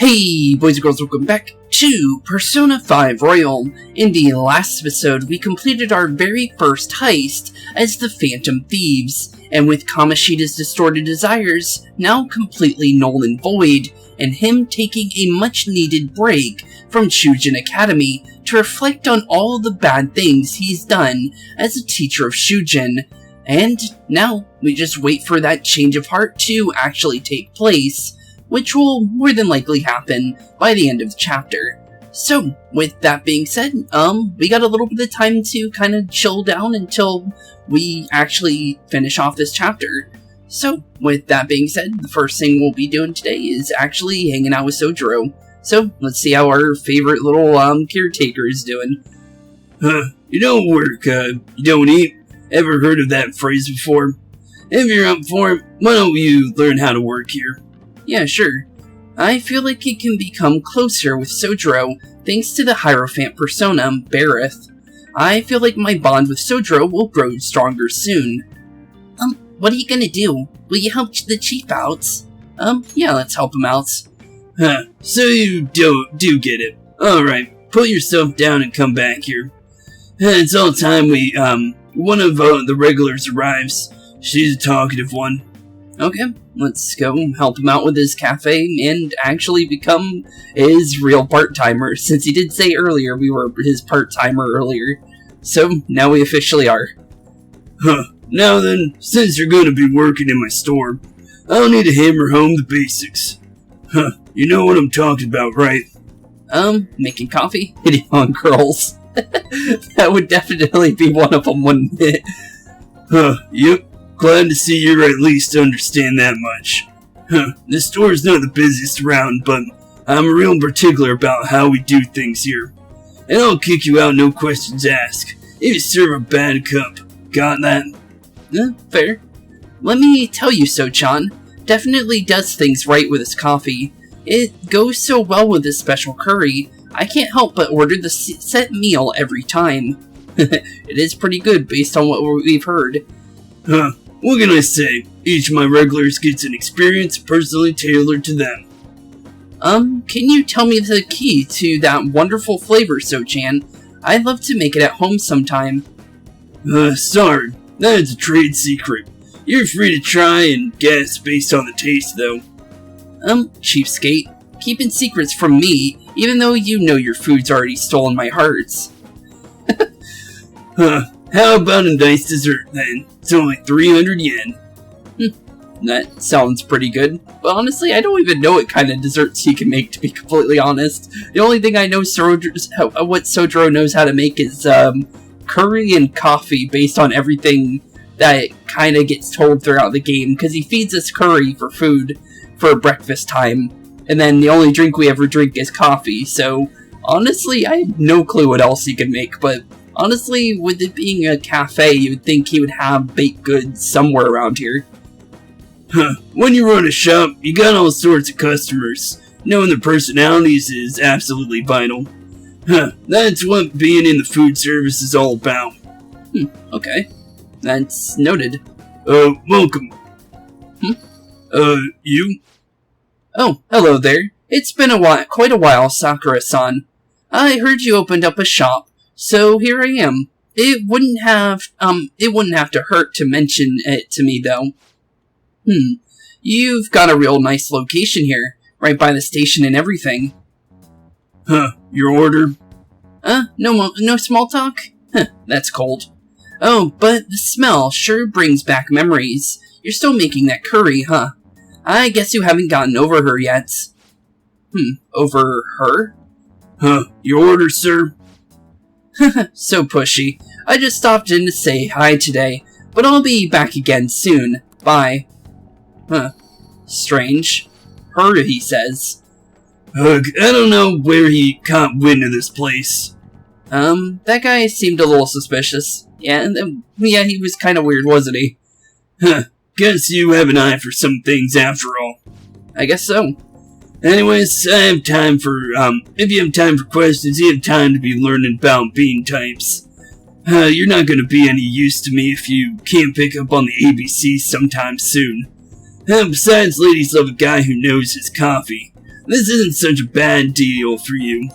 Hey boys and girls, welcome back to Persona 5 Royal. In the last episode, we completed our very first heist as the Phantom Thieves, and with Kamoshida's distorted desires now completely null and void, and him taking a much needed break from Shujin Academy to reflect on all the bad things he's done as a teacher of Shujin. And now we just wait for that change of heart to actually take place, which will more than likely happen by the end of the chapter. So, with that being said, we got a little bit of time to kind of chill down until we actually finish off this chapter. So, with that being said, the first thing we'll be doing today is actually hanging out with Sojiro. So, let's see how our favorite little, caretaker is doing. You don't work, you don't eat. Ever heard of that phrase before? If you're up for it, why don't you learn how to work here? Yeah, sure. I feel like it can become closer with Sojiro thanks to the Hierophant persona, Barith. I feel like my bond with Sojiro will grow stronger soon. What are you gonna do? Will you help the chief out? Yeah, let's help him out. So you do get it. Alright, put yourself down and come back here. It's all time one of the regulars arrives. She's a talkative one. Okay, let's go help him out with his cafe and actually become his real part-timer, since he did say earlier we were his part-timer earlier. So, now we officially are. Now then, since you're going to be working in my store, I'll need to hammer home the basics. You know what I'm talking about, right? Making coffee? Hitting on girls. That would definitely be one of them, wouldn't it? Yep. Glad to see you at least understand that much. The store's not the busiest around, but I'm real particular about how we do things here. And I'll kick you out no questions asked if you serve a bad cup. Got that? Fair. Let me tell you, So-chan definitely does things right with his coffee. It goes so well with his special curry, I can't help but order the set meal every time. It is pretty good based on what we've heard. What can I say? Each of my regulars gets an experience personally tailored to them. Can you tell me the key to that wonderful flavor, So-chan? I'd love to make it at home sometime. Sorry. That is a trade secret. You're free to try and guess based on the taste, though. Cheapskate. Keeping secrets from me, even though you know your food's already stolen my hearts. How about a nice dessert, then? It's only 300 yen. That sounds pretty good. But honestly, I don't even know what kind of desserts he can make, to be completely honest. The only thing I know what Sojiro knows how to make is, curry and coffee based on everything that kind of gets told throughout the game. Because he feeds us curry for food for breakfast time. And then the only drink we ever drink is coffee. So, honestly, I have no clue what else he can make, but honestly, with it being a cafe, you would think he would have baked goods somewhere around here. When you run a shop, you got all sorts of customers. Knowing their personalities is absolutely vital. That's what being in the food service is all about. Okay. That's noted. Welcome. You? Oh, hello there. It's been quite a while, Sakura-san. I heard you opened up a shop. So here I am. It wouldn't have to hurt to mention it to me, though. You've got a real nice location here, right by the station and everything. Your order? No small talk? That's cold. Oh, but the smell sure brings back memories. You're still making that curry, huh? I guess you haven't gotten over her yet. Over her? Your order, sir? So pushy. I just stopped in to say hi today, but I'll be back again soon. Bye. Strange. Her, he says. I don't know where he caught wind of this place. That guy seemed a little suspicious. Yeah, he was kind of weird, wasn't he? Guess you have an eye for some things after all. I guess so. Anyways, I have time for, if you have time for questions, you have time to be learning about bean types. You're not gonna be any use to me if you can't pick up on the ABCs sometime soon. Besides, ladies love a guy who knows his coffee. this isn't such a bad deal for you.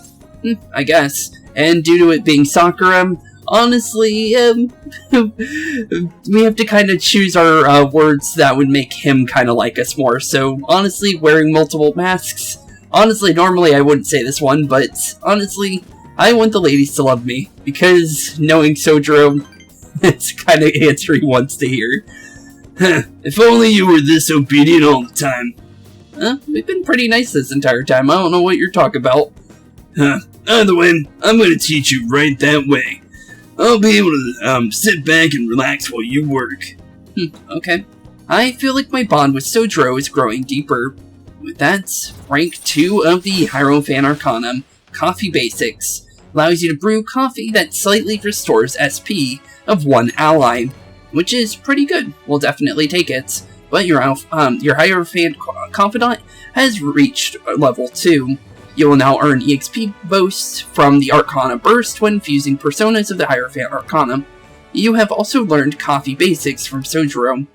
I guess. And due to it being Sakura, honestly, we have to kind of choose our words that would make him kind of like us more. So, honestly, wearing multiple masks, honestly, normally I wouldn't say this one, but honestly, I want the ladies to love me, because knowing Sojiro, it's the kind of answer he wants to hear. If only you were this obedient all the time. We've been pretty nice this entire time. I don't know what you're talking about. Either way, I'm going to teach you right that way. I'll be able to sit back and relax while you work. Okay. I feel like my bond with Sojiro is growing deeper. With that, rank 2 of the Hierophant Arcanum, Coffee Basics, allows you to brew coffee that slightly restores SP of one ally, which is pretty good. We'll definitely take it. But your Hierophant Confidant has reached level 2. You will now earn EXP boosts from the Arcana Burst when fusing personas of the Hierophant Arcanum. You have also learned Coffee Basics from Sojiro,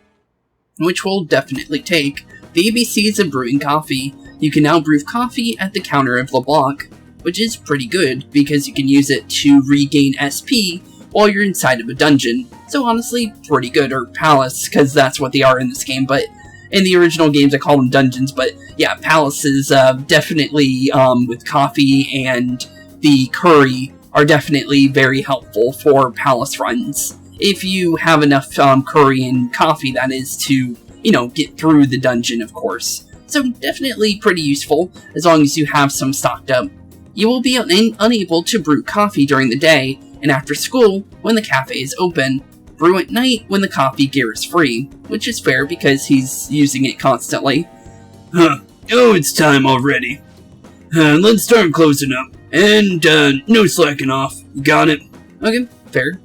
which we'll definitely take. The ABCs of brewing coffee. You can now brew coffee at the counter of LeBlanc, which is pretty good because you can use it to regain SP while you're inside of a dungeon. So honestly, pretty good, or palace, because that's what they are in this game, but in the original games I call them dungeons, but yeah, palaces definitely with coffee and the curry are definitely very helpful for palace runs. If you have enough curry and coffee, that is, to, you know, get through the dungeon, of course. So definitely pretty useful, as long as you have some stocked up. You will be unable to brew coffee during the day, and after school, when the cafe is open. Brew at night when the coffee gear is free, which is fair because he's using it constantly. Oh, it's time already. Let's start closing up, and no slacking off. Got it? Okay, fair.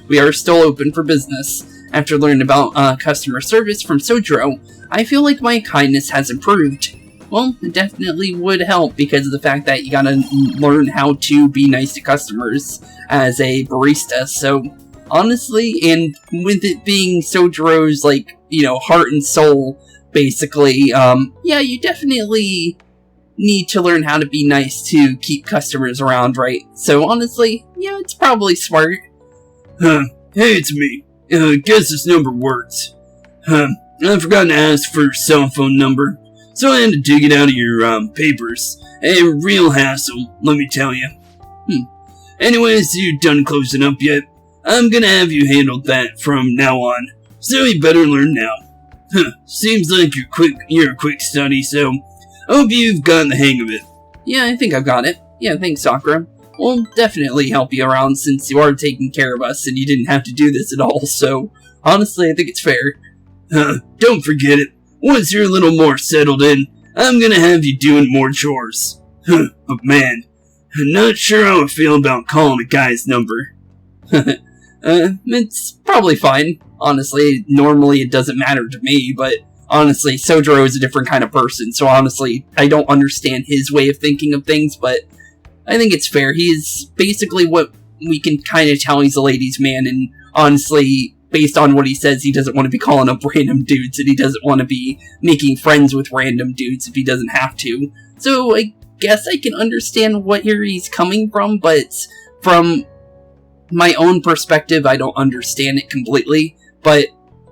We are still open for business. After learning about customer service from Sojiro, I feel like my kindness has improved. Well, it definitely would help because of the fact that you gotta learn how to be nice to customers as a barista, so honestly, and with it being Sojiro's, like, you know, heart and soul, basically, yeah, you definitely need to learn how to be nice to keep customers around, right? So honestly, yeah, it's probably smart. Hey, it's me. Guess this number works. I forgot to ask for your cell phone number, so I had to dig it out of your, papers. A real hassle, let me tell you. Anyways, you done closing up yet? I'm gonna have you handle that from now on, so you better learn now. Seems like you're a quick study, so hope you've gotten the hang of it. Yeah, I think I've got it. Yeah, thanks, Sakura. We'll definitely help you around since you are taking care of us and you didn't have to do this at all, so honestly, I think it's fair. Don't forget it. Once you're a little more settled in, I'm gonna have you doing more chores. But man, I'm not sure how I feel about calling a guy's number. It's probably fine. Honestly, normally it doesn't matter to me, but honestly, Sojiro is a different kind of person, so honestly, I don't understand his way of thinking of things, but I think it's fair. He's basically what we can kind of tell he's a ladies' man, and honestly, based on what he says, he doesn't want to be calling up random dudes, and he doesn't want to be making friends with random dudes if he doesn't have to. So I guess I can understand where he's coming from, but from my own perspective, I don't understand it completely, but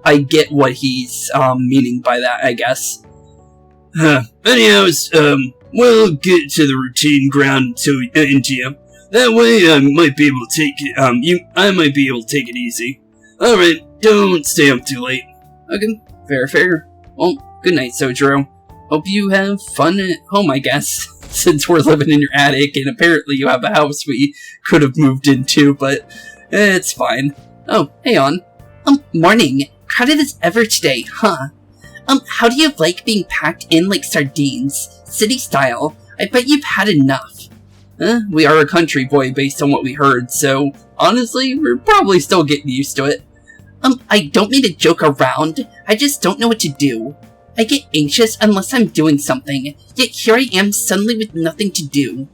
I get what he's meaning by that, I guess. Anyways, we'll get to the routine ground into you. That way I might be able to take it, I might be able to take it easy. Alright, don't stay up too late. Okay, fair. Well, good night, Sojiro. Hope you have fun at home, I guess, since we're living in your attic, and apparently you have a house we could have moved into, but it's fine. Oh, hey, On. Morning. Crowded as ever today, huh? How do you like being packed in like sardines? City style. I bet you've had enough. We are a country boy based on what we heard, so honestly, we're probably still getting used to it. I don't mean to joke around. I just don't know what to do. I get anxious unless I'm doing something, yet here I am suddenly with nothing to do.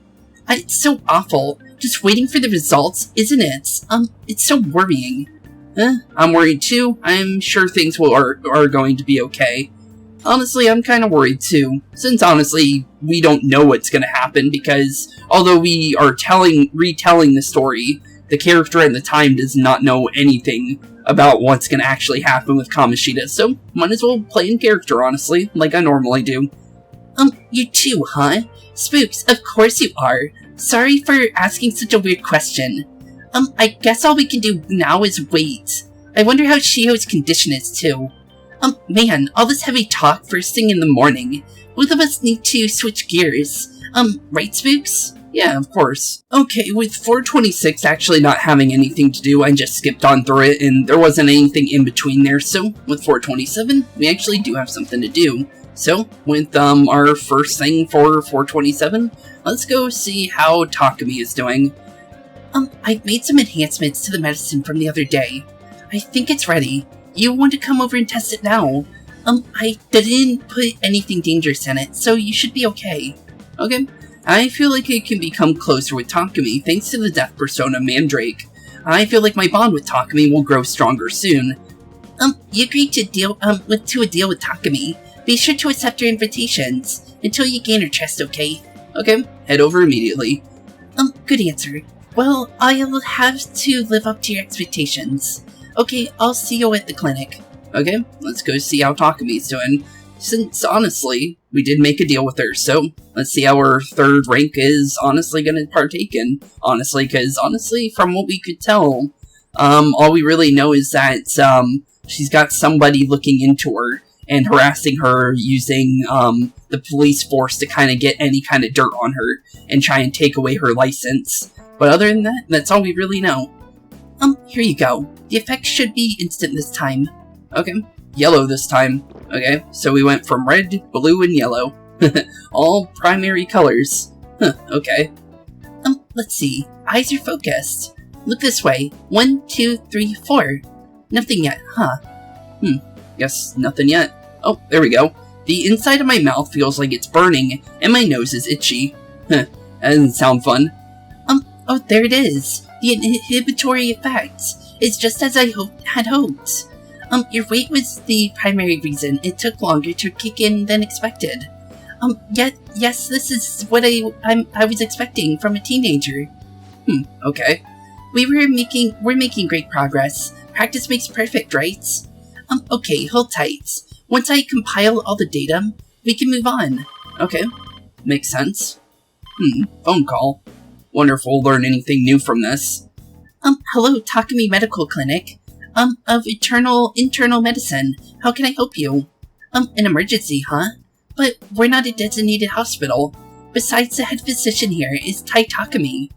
It's so awful. Just waiting for the results, isn't it? It's so worrying. I'm worried too. I'm sure things are going to be okay. honestly, I'm kind of worried too, since honestly, we don't know what's going to happen, because although we are retelling the story, the character at the time does not know anything about what's going to actually happen with Kamoshida, so might as well play in character, honestly, like I normally do. You too, huh? Spooks, of course you are. Sorry for asking such a weird question. I guess all we can do now is wait. I wonder how Shio's condition is too. Man, all this heavy talk first thing in the morning. Both of us need to switch gears. Right, Spooks? Yeah, of course. Okay, with 426 actually not having anything to do, I just skipped on through it, and there wasn't anything in between there, so with 427, we actually do have something to do. So, with our first thing for 427, let's go see how Takumi is doing. I've made some enhancements to the medicine from the other day. I think it's ready. You want to come over and test it now? I didn't put anything dangerous in it, so you should be okay. Okay. I feel like I can become closer with Takumi thanks to the death persona Mandrake. I feel like my bond with Takumi will grow stronger soon. You agreed to a deal with Takumi. Be sure to accept her invitations until you gain her trust, okay? Okay, head over immediately. Good answer. Well, I'll have to live up to your expectations. Okay, I'll see you at the clinic. Okay, let's go see how Takumi's doing. Since, honestly, we did make a deal with her, so let's see how her third rank is honestly going to partake in. Honestly, because, from what we could tell, all we really know is that, she's got somebody looking into her and harassing her using, the police force to kind of get any kind of dirt on her and try and take away her license. But other than that, that's all we really know. Here you go. The effect should be instant this time. Okay, yellow this time. Okay, so we went from red, blue, and yellow. All primary colors. Huh, okay. Let's see. Eyes are focused. Look this way. 1, 2, 3, 4. Nothing yet, huh? Guess nothing yet. Oh, there we go. The inside of my mouth feels like it's burning, and my nose is itchy. Huh, that doesn't sound fun. Oh, there it is. The inhibitory effect. It's just as I had hoped. Your weight was the primary reason it took longer to kick in than expected. Yes, this is what I was expecting from a teenager. Okay. We're making great progress. Practice makes perfect, right? Okay, hold tight. Once I compile all the data, we can move on. Okay, makes sense. Phone call. Wonder if we'll learn anything new from this. Hello, Takumi Medical Clinic. Of internal medicine. How can I help you? An emergency, huh? But we're not a designated hospital. Besides, the head physician here is Tai Takumi.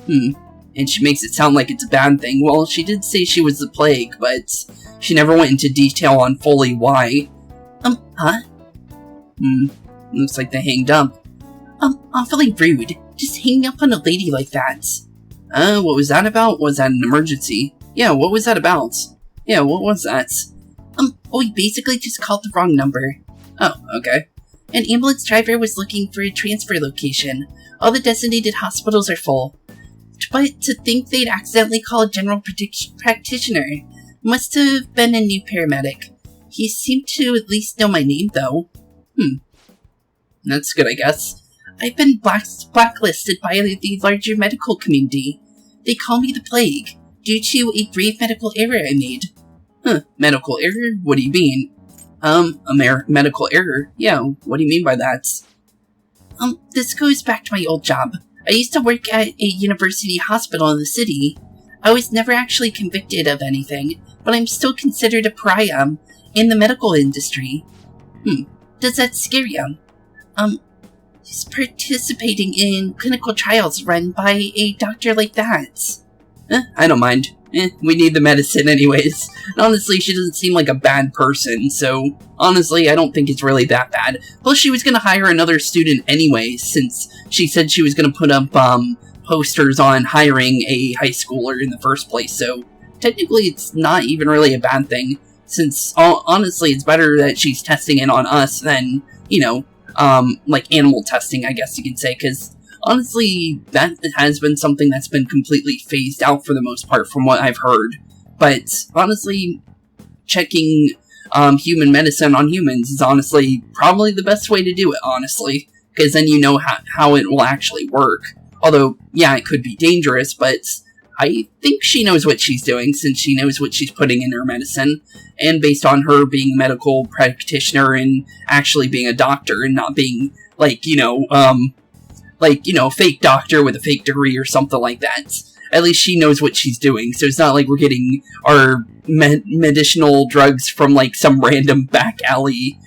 And she makes it sound like it's a bad thing. Well, she did say she was the plague, but she never went into detail on fully why. Huh? Looks like they hanged up. Awfully rude. Just hanging up on a lady like that. What was that about? Was that an emergency? Yeah, what was that about? Yeah, what was that? We basically just called the wrong number. Oh, okay. An ambulance driver was looking for a transfer location. All the designated hospitals are full. But to think they'd accidentally call a general practitioner. Must have been a new paramedic. He seemed to at least know my name, though. That's good, I guess. I've been blacklisted by the larger medical community. They call me the Plague, due to a grave medical error I made. Medical error? What do you mean? Medical error? Yeah, what do you mean by that? This goes back to my old job. I used to work at a university hospital in the city. I was never actually convicted of anything, but I'm still considered a pariah in the medical industry. Does that scare you? He's participating in clinical trials run by a doctor like that. I don't mind. We need the medicine anyways. And honestly, she doesn't seem like a bad person, so honestly, I don't think it's really that bad. Plus, she was gonna hire another student anyway, since she said she was gonna put up, posters on hiring a high schooler in the first place, so technically it's not even really a bad thing, since, honestly, it's better that she's testing it on us than, you know, like animal testing, I guess you can say, because honestly, that has been something that's been completely phased out for the most part from what I've heard. But honestly, checking human medicine on humans is honestly probably the best way to do it, honestly. Because then you know how it will actually work. Although, yeah, it could be dangerous, but I think she knows what she's doing since she knows what she's putting in her medicine. And based on her being a medical practitioner and actually being a doctor and not being, a fake doctor with a fake degree or something like that. At least she knows what she's doing, so it's not like we're getting our medicinal drugs from, some random back alley,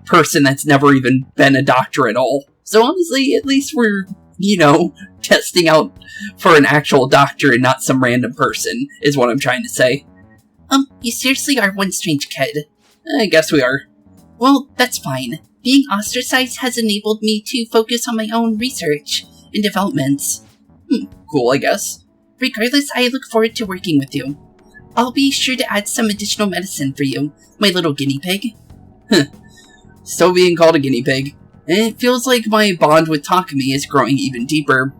person that's never even been a doctor at all. So honestly, at least we're, testing out for an actual doctor and not some random person, is what I'm trying to say. You seriously are one strange kid. I guess we are. Well, that's fine. Being ostracized has enabled me to focus on my own research and developments. Cool, I guess. Regardless, I look forward to working with you. I'll be sure to add some additional medicine for you, my little guinea pig. Still being called a guinea pig. It feels like my bond with Takumi is growing even deeper.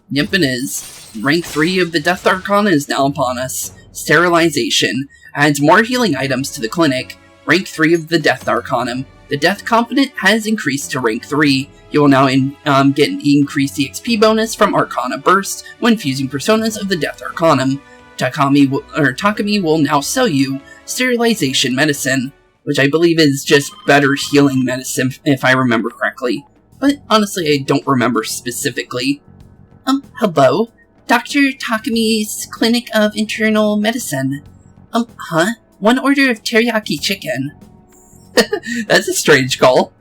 Yep, it is. Rank 3 of the Death Arcana is now upon us. Sterilization. Adds more healing items to the clinic. Rank 3 of the Death Arcanum. The Death Confidant has increased to rank 3. You will now get an increased EXP bonus from Arcana Burst when fusing personas of the Death Arcanum. Takumi will now sell you Sterilization Medicine, which I believe is just better healing medicine, if I remember correctly. But honestly, I don't remember specifically. Hello? Dr. Takumi's Clinic of Internal Medicine. One order of teriyaki chicken. That's a strange call.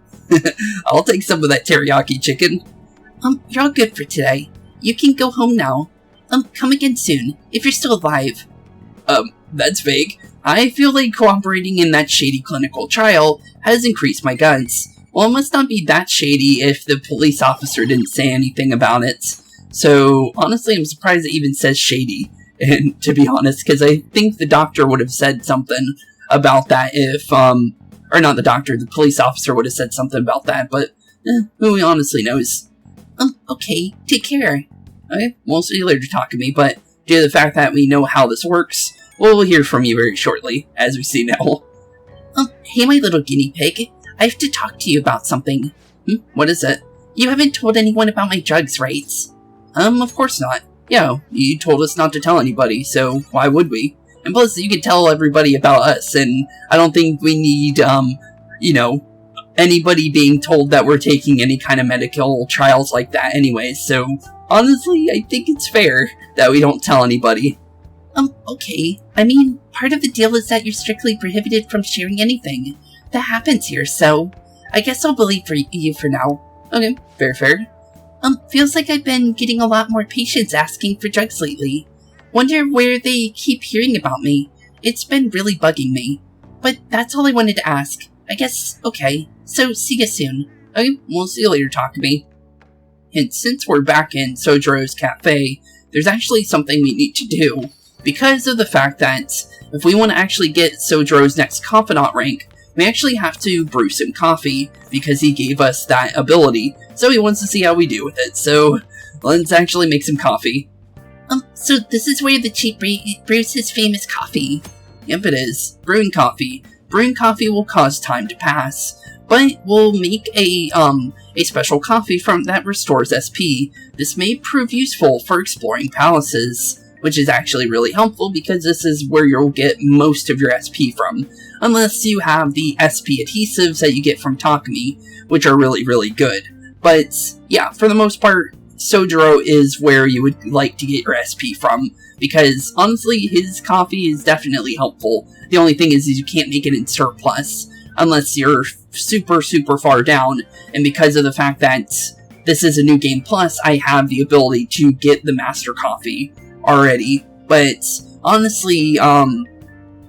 I'll take some of that teriyaki chicken. You're all good for today. You can go home now. Come again soon, if you're still alive. That's vague. I feel like cooperating in that shady clinical trial has increased my guns. Well, it must not be that shady if the police officer didn't say anything about it. So, honestly, I'm surprised it even says shady. And to be honest, because I think the doctor would have said something about that if, or not the doctor, the police officer would have said something about that, but who honestly knows? Okay, take care. Okay, we'll see you later, Takumi, but due to the fact that we know how this works, we'll hear from you very shortly, as we see now. Hey my little guinea pig, I have to talk to you about something. What is it? You haven't told anyone about my drugs, right? Of course not. Yeah, you told us not to tell anybody, so why would we? And plus, you could tell everybody about us, and I don't think we need, anybody being told that we're taking any kind of medical trials like that anyway, so honestly, I think it's fair that we don't tell anybody. Okay. I mean, part of the deal is that you're strictly prohibited from sharing anything that happens here, so I guess I'll believe you for now. Okay, fair. Feels like I've been getting a lot more patients asking for drugs lately. Wonder where they keep hearing about me. It's been really bugging me. But that's all I wanted to ask. I guess, okay. So, see you soon. Okay, we'll see you later, Takumi. And since we're back in Sojiro's cafe, there's actually something we need to do. Because of the fact that if we want to actually get Sojiro's next confidant rank, we actually have to brew some coffee, because he gave us that ability, so he wants to see how we do with it, so let's actually make some coffee. So this is where the chief brews his famous coffee. Yep, it is. Brewing coffee. Brewing coffee will cause time to pass, but we'll make a special coffee from that restores SP. This may prove useful for exploring palaces, which is actually really helpful because this is where you'll get most of your SP from, unless you have the SP adhesives that you get from Takumi, which are really, really good. But yeah, for the most part, Sojiro is where you would like to get your SP from, because honestly, his coffee is definitely helpful. The only thing is you can't make it in surplus, unless you're super, super far down, and because of the fact that this is a new game plus, I have the ability to get the master coffee already. But honestly, yeah,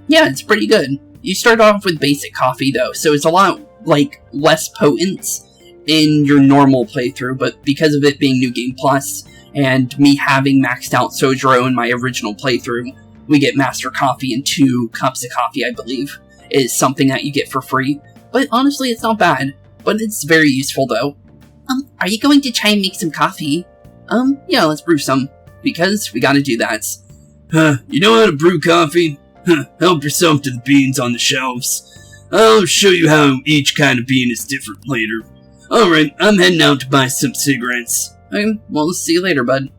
it's pretty good. You start off with basic coffee though, so it's a lot, less potent in your normal playthrough, but because of it being New Game Plus, and me having maxed out Sojiro in my original playthrough, we get Master Coffee and 2 cups of coffee, I believe, is something that you get for free. But honestly, it's not bad, but it's very useful though. Are you going to try and make some coffee? Yeah, let's brew some, because we gotta do that. You know how to brew coffee? Help yourself to the beans on the shelves. I'll show you how each kind of bean is different later. Alright, I'm heading out to buy some cigarettes. Okay, well, see you later, bud.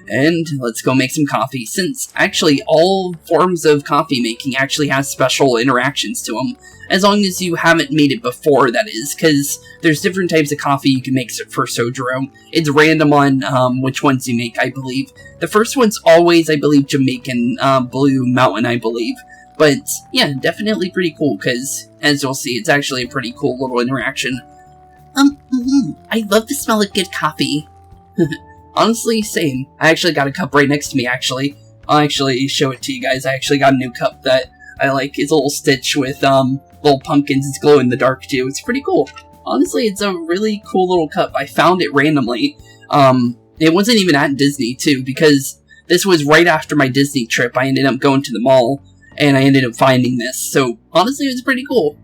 And let's go make some coffee, since actually all forms of coffee making actually has special interactions to them. As long as you haven't made it before, that is, because there's different types of coffee you can make for Sojiro. It's random on which ones you make, I believe. The first one's always, I believe, Jamaican Blue Mountain, I believe. But, yeah, definitely pretty cool, because, as you'll see, it's actually a pretty cool little interaction. I love the smell of good coffee. Honestly, same. I actually got a cup right next to me, actually. I'll actually show it to you guys. I actually got a new cup that I like. It's a little stitch with, little pumpkins. It's glow in the dark, too. It's pretty cool. Honestly, it's a really cool little cup. I found it randomly. It wasn't even at Disney, too, because this was right after my Disney trip. I ended up going to the mall, and I ended up finding this. So, honestly, it was pretty cool.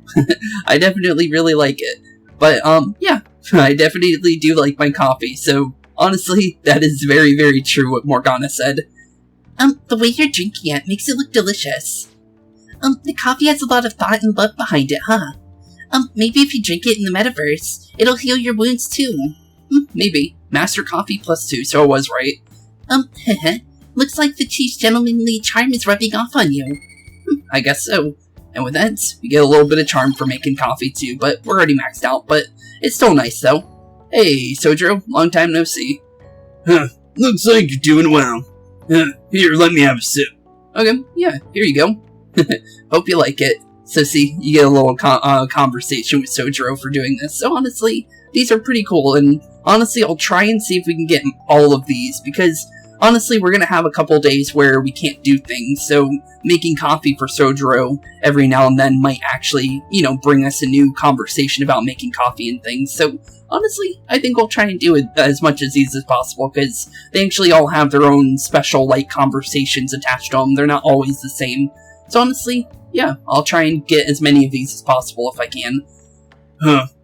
I definitely really like it. But, yeah, I definitely do like my coffee, so honestly, that is very, very true what Morgana said. The way you're drinking it makes it look delicious. The coffee has a lot of thought and love behind it, huh? Maybe if you drink it in the metaverse, it'll heal your wounds too. Maybe. Master Coffee +2, so I was right. Looks like the chief's gentlemanly charm is rubbing off on you. I guess so. And with that, we get a little bit of charm for making coffee too, but we're already maxed out, but it's still nice though. Hey, Sojiro, long time no see. Looks like you're doing well. Here, let me have a sip. Okay, yeah, here you go. Hope you like it. So see, you get a little conversation with Sojiro for doing this. So honestly, these are pretty cool, and honestly, I'll try and see if we can get all of these, because honestly, we're gonna have a couple days where we can't do things, so making coffee for Sojiro every now and then might actually, bring us a new conversation about making coffee and things. So honestly, I think we'll try and do it as much as these as possible, because they actually all have their own special, conversations attached to them. They're not always the same. So honestly, yeah, I'll try and get as many of these as possible if I can.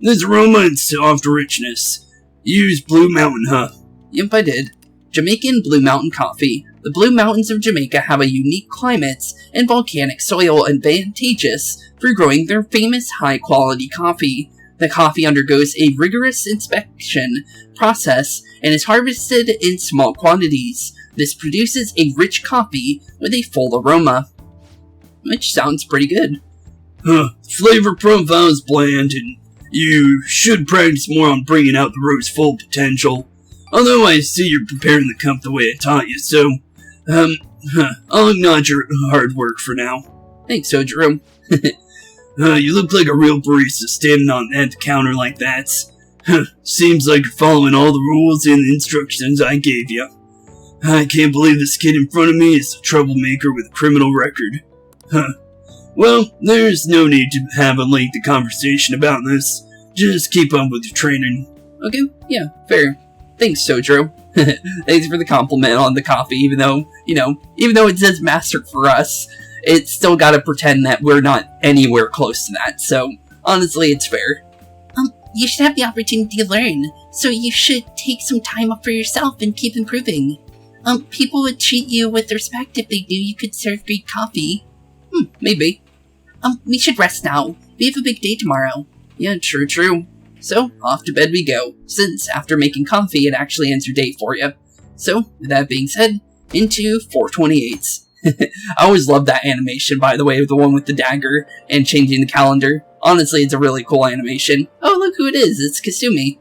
This aroma and soft richness. You use Blue Mountain, huh? Yep, I did. Jamaican Blue Mountain Coffee. The Blue Mountains of Jamaica have a unique climate and volcanic soil advantageous for growing their famous high-quality coffee. The coffee undergoes a rigorous inspection process and is harvested in small quantities. This produces a rich coffee with a full aroma. Which sounds pretty good. Flavor profile is bland, and you should practice more on bringing out the roast's full potential. Although I see you're preparing the cup the way I taught you, so, I'll acknowledge your hard work for now. Thanks, Sojiro. You look like a real barista standing on the counter like that. Seems like you're following all the rules and the instructions I gave you. I can't believe this kid in front of me is a troublemaker with a criminal record. Well, there's no need to have a lengthy conversation about this. Just keep up with your training. Okay, yeah, fair. Thanks, Sojiro. Thanks for the compliment on the coffee, even though it says mastered for us, it's still gotta pretend that we're not anywhere close to that, so honestly, it's fair. You should have the opportunity to learn, so you should take some time up for yourself and keep improving. People would treat you with respect if they knew you could serve great coffee. Maybe. We should rest now. We have a big day tomorrow. Yeah, true. So, off to bed we go, since after making coffee, it actually ends your day for you. So, with that being said, into 428s. I always loved that animation, by the way, the one with the dagger and changing the calendar. Honestly, it's a really cool animation. Oh, look who it is, it's Kasumi.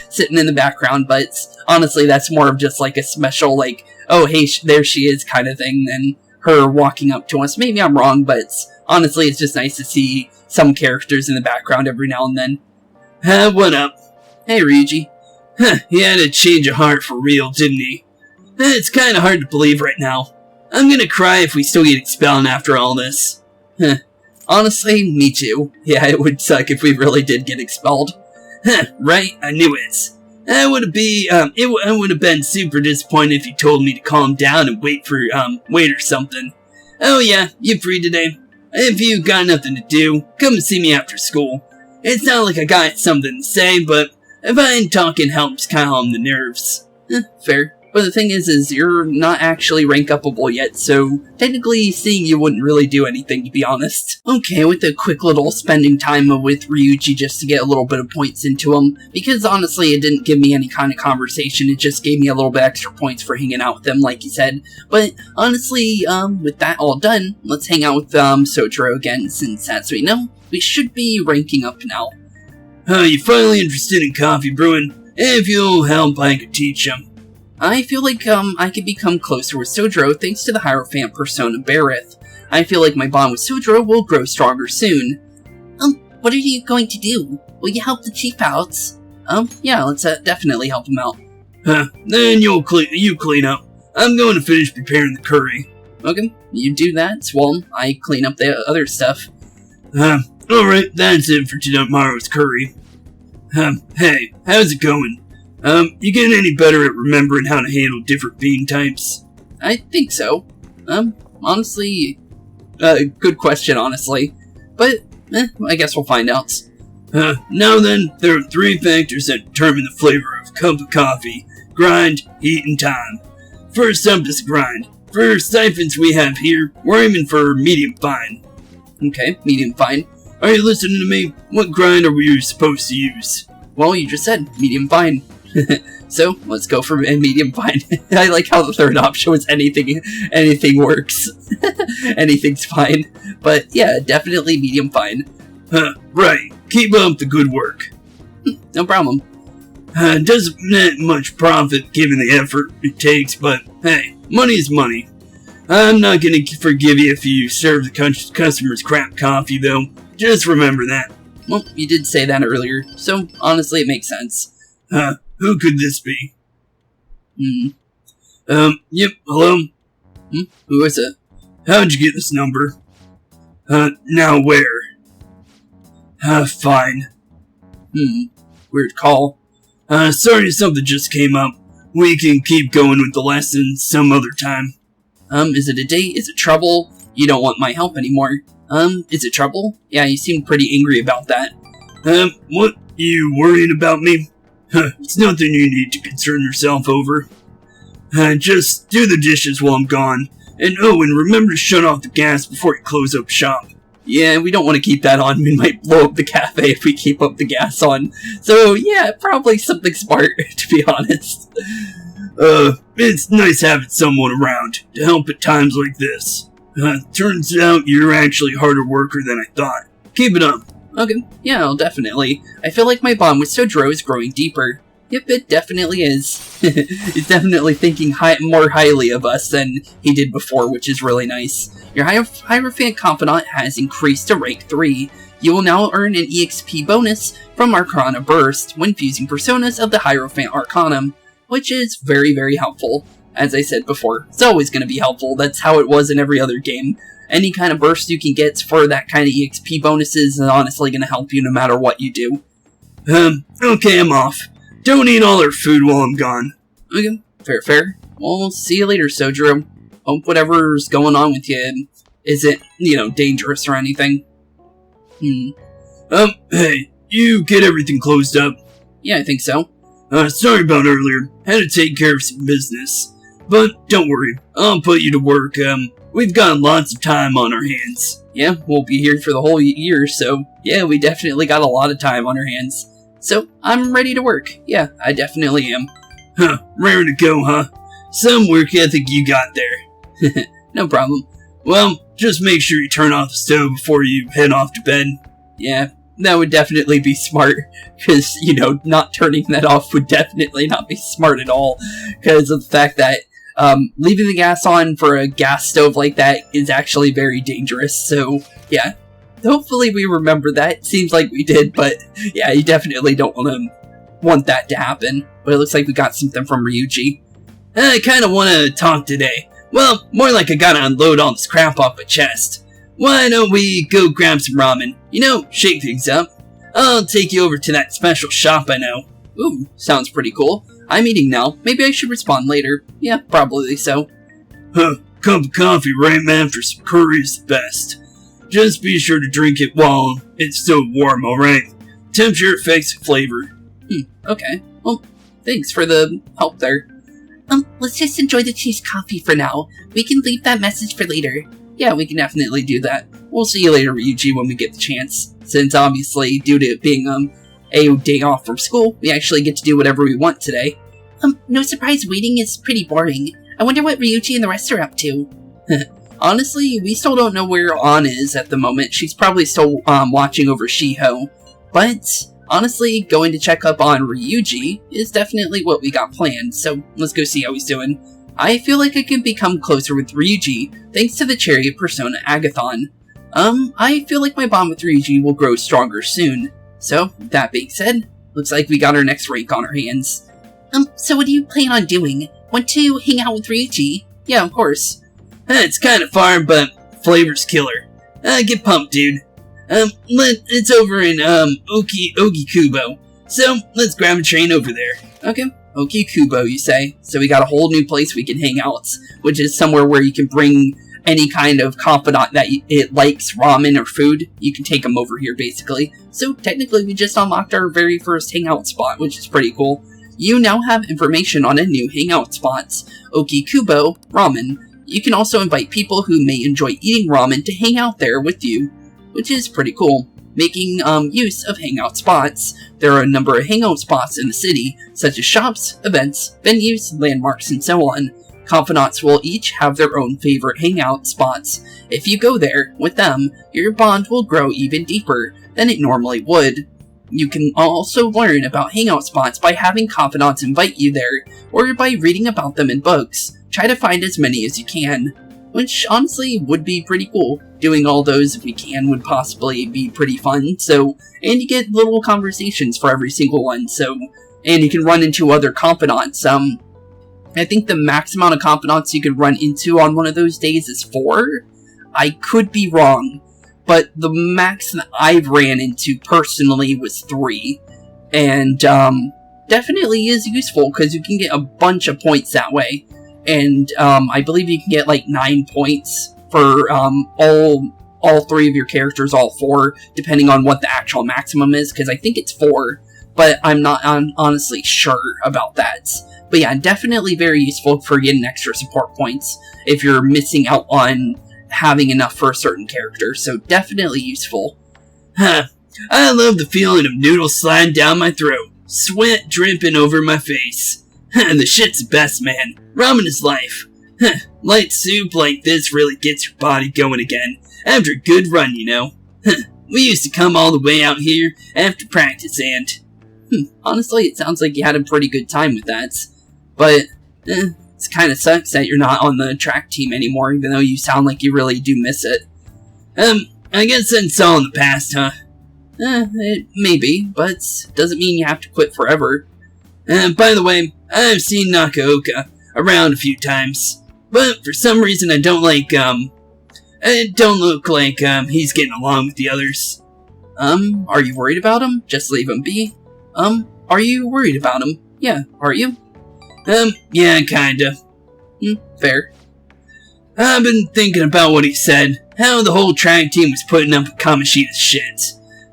Sitting in the background, but honestly, that's more of just a special, oh, hey, there she is kind of thing than her walking up to us. Maybe I'm wrong, but honestly, it's just nice to see some characters in the background every now and then. What up? Hey, Ryuji. He had a change of heart for real, didn't he? It's kinda hard to believe right now. I'm gonna cry if we still get expelled after all this. Honestly, me too. Yeah, it would suck if we really did get expelled. Right? I knew it. I would have been super disappointed if you told me to calm down and wait or something. Oh yeah, you free today? If you got nothing to do, come and see me after school. It's not like I got something to say, but I find talking helps calm the nerves. Fair. But the thing is you're not actually rank upable yet, so technically seeing you wouldn't really do anything, to be honest. Okay, with a quick little spending time with Ryuji just to get a little bit of points into him, because honestly it didn't give me any kind of conversation, it just gave me a little bit extra points for hanging out with him, like he said. But honestly, with that all done, let's hang out with Sojiro again, since as we know, we should be ranking up now. You finally interested in coffee brewing? If you'll help, I could teach him. I feel like I could become closer with Sojiro thanks to the Hierophant persona Bareth. I feel like my bond with Sojiro will grow stronger soon. What are you going to do? Will you help the chief out? Yeah, let's definitely help him out. Then you clean up. I'm going to finish preparing the curry. Okay, you do that while I clean up the other stuff. Alright, that's it for tomorrow's curry. Hey, how's it going? You getting any better at remembering how to handle different bean types? I think so. Honestly, good question, honestly. But, I guess we'll find out. Now then, there are 3 factors that determine the flavor of a cup of coffee: grind, heat, and time. First up is grind. For siphons we have here, we're aiming for medium fine. Okay, medium fine. Are you listening to me? What grind are we supposed to use? Well, you just said medium fine. So, let's go for a medium fine. I like how the third option was anything works. Anything's fine. But yeah, definitely medium fine. Right. Keep up the good work. No problem. Doesn't net much profit given the effort it takes, but hey, money is money. I'm not gonna forgive you if you serve the customers crap coffee, though. Just remember that. Well, you did say that earlier, so honestly it makes sense. Who could this be? Yep, hello? Who is it? How'd you get this number? Now where? Fine. Weird call. Sorry something just came up. We can keep going with the lesson some other time. Is it a date? Is it trouble? You don't want my help anymore. Is it trouble? Yeah, you seem pretty angry about that. What? You worrying about me? It's nothing you need to concern yourself over. Just do the dishes while I'm gone. And remember to shut off the gas before you close up shop. Yeah, we don't want to keep that on. We might blow up the cafe if we keep up the gas on. So, yeah, probably something smart, to be honest. It's nice having someone around to help at times like this. Turns out you're actually a harder worker than I thought. Keep it up. Okay, yeah, I'll definitely. I feel like my bond with Sojiro is growing deeper. Yep, it definitely is. He's definitely thinking more highly of us than he did before, which is really nice. Your Hierophant Confidant has increased to rank 3. You will now earn an EXP bonus from Arcana Burst when fusing personas of the Hierophant Arcanum, which is very, very helpful. As I said before, it's always going to be helpful. That's how it was in every other game. Any kind of burst you can get for that kind of EXP bonuses is honestly going to help you no matter what you do. Okay, I'm off. Don't eat all our food while I'm gone. Okay, fair. Well, we'll see you later, Sojiro. Hope whatever's going on with you isn't, dangerous or anything. Hey, you get everything closed up? Yeah, I think so. Sorry about earlier. Had to take care of some business. But don't worry, I'll put you to work. We've got lots of time on our hands. Yeah, we'll be here for the whole year, so yeah, we definitely got a lot of time on our hands. So, I'm ready to work. Yeah, I definitely am. Rare to go, huh? Some work ethic you got there. No problem. Well, just make sure you turn off the stove before you head off to bed. Yeah, that would definitely be smart, because, not turning that off would definitely not be smart at all, because of the fact that leaving the gas on for a gas stove like that is actually very dangerous, so, yeah. Hopefully we remember that. Seems like we did, but, yeah, you definitely don't want that to happen. But it looks like we got something from Ryuji. I kinda wanna talk today. Well, more like I gotta unload all this crap off my chest. Why don't we go grab some ramen? Shake things up. I'll take you over to that special shop I know. Ooh, sounds pretty cool. I'm eating now. Maybe I should respond later. Yeah, probably so. Cup of coffee right after some curry is the best. Just be sure to drink it while it's still warm, alright? Temperature affects flavor. Okay. Well, thanks for the help there. Let's just enjoy the cheese coffee for now. We can leave that message for later. Yeah, we can definitely do that. We'll see you later, Ryuji, when we get the chance. Since obviously, due to it being a day off from school, we actually get to do whatever we want today. No surprise, waiting is pretty boring. I wonder what Ryuji and the rest are up to. Honestly, we still don't know where An is at the moment. She's probably still watching over Shiho. But honestly, going to check up on Ryuji is definitely what we got planned, so let's go see how he's doing. I feel like I could become closer with Ryuji thanks to the Cherry of Persona Agathon. I feel like my bond with Ryuji will grow stronger soon. So, that being said, looks like we got our next rank on our hands. So what do you plan on doing? Want to hang out with Ryuji? Yeah, of course. It's kind of far, but flavor's killer. Get pumped, dude. It's over in, Ogikubo. So, let's grab a train over there. Okay, Ogikubo, you say. So we got a whole new place we can hang out, which is somewhere where you can bring any kind of confidant that it likes ramen or food. You can take them over here, basically. So, technically, we just unlocked our very first hangout spot, which is pretty cool. You now have information on a new hangout spot, Ogikubo Ramen. You can also invite people who may enjoy eating ramen to hang out there with you, which is pretty cool. Making use of hangout spots. There are a number of hangout spots in the city, such as shops, events, venues, landmarks, and so on. Confidants will each have their own favorite hangout spots. If you go there with them, your bond will grow even deeper than it normally would. You can also learn about hangout spots by having confidants invite you there, or by reading about them in books. Try to find as many as you can, which honestly would be pretty cool. Doing all those if we can would possibly be pretty fun, and you get little conversations for every single one, and you can run into other confidants. I think the max amount of confidants you could run into on one of those days is 4. I could be wrong, but the max that I've ran into personally was 3. And, definitely is useful, because you can get a bunch of points that way. And, I believe you can get, 9 points for, all 3 of your characters, all 4, depending on what the actual maximum is, because I think it's 4, but I'm honestly sure about that. But yeah, definitely very useful for getting extra support points if you're missing out on having enough for a certain character, so definitely useful. I love the feeling of noodles sliding down my throat, sweat dripping over my face. The shit's the best, man. Ramen is life. Light soup like this really gets your body going again, after a good run, you know. We used to come all the way out here after practice and... Honestly, it sounds like you had a pretty good time with that. But, it kind of sucks that you're not on the track team anymore, even though you sound like you really do miss it. I guess that's all in the past, huh? It may be, but doesn't mean you have to quit forever. By the way, I've seen Nakaoka around a few times, but for some reason it don't look like, he's getting along with the others. Are you worried about him? Just leave him be. Are you worried about him? Yeah, are you? Yeah, kinda. Fair. I've been thinking about what he said, how the whole track team was putting up with Kamoshida's shit,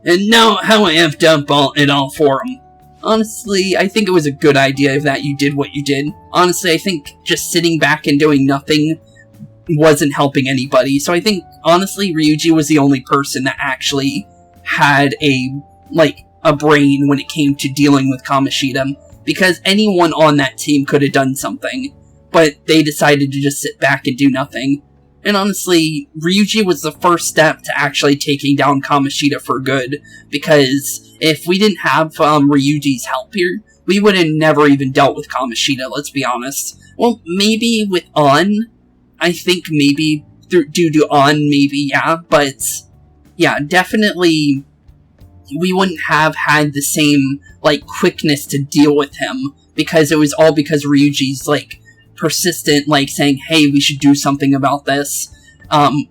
and now how I effed up it all for him. Honestly, I think it was a good idea that you did what you did. Honestly, I think just sitting back and doing nothing wasn't helping anybody, so I think, honestly, Ryuji was the only person that actually had a brain when it came to dealing with Kamoshida, because anyone on that team could have done something, but they decided to just sit back and do nothing. And honestly, Ryuji was the first step to actually taking down Kamoshida for good, because if we didn't have Ryuji's help here, we would have never even dealt with Kamoshida, let's be honest. Well, maybe with An, I think maybe, due to An, maybe, yeah, but yeah, definitely we wouldn't have had the same, quickness to deal with him, because it was all because Ryuji's, persistent, saying, hey, we should do something about this,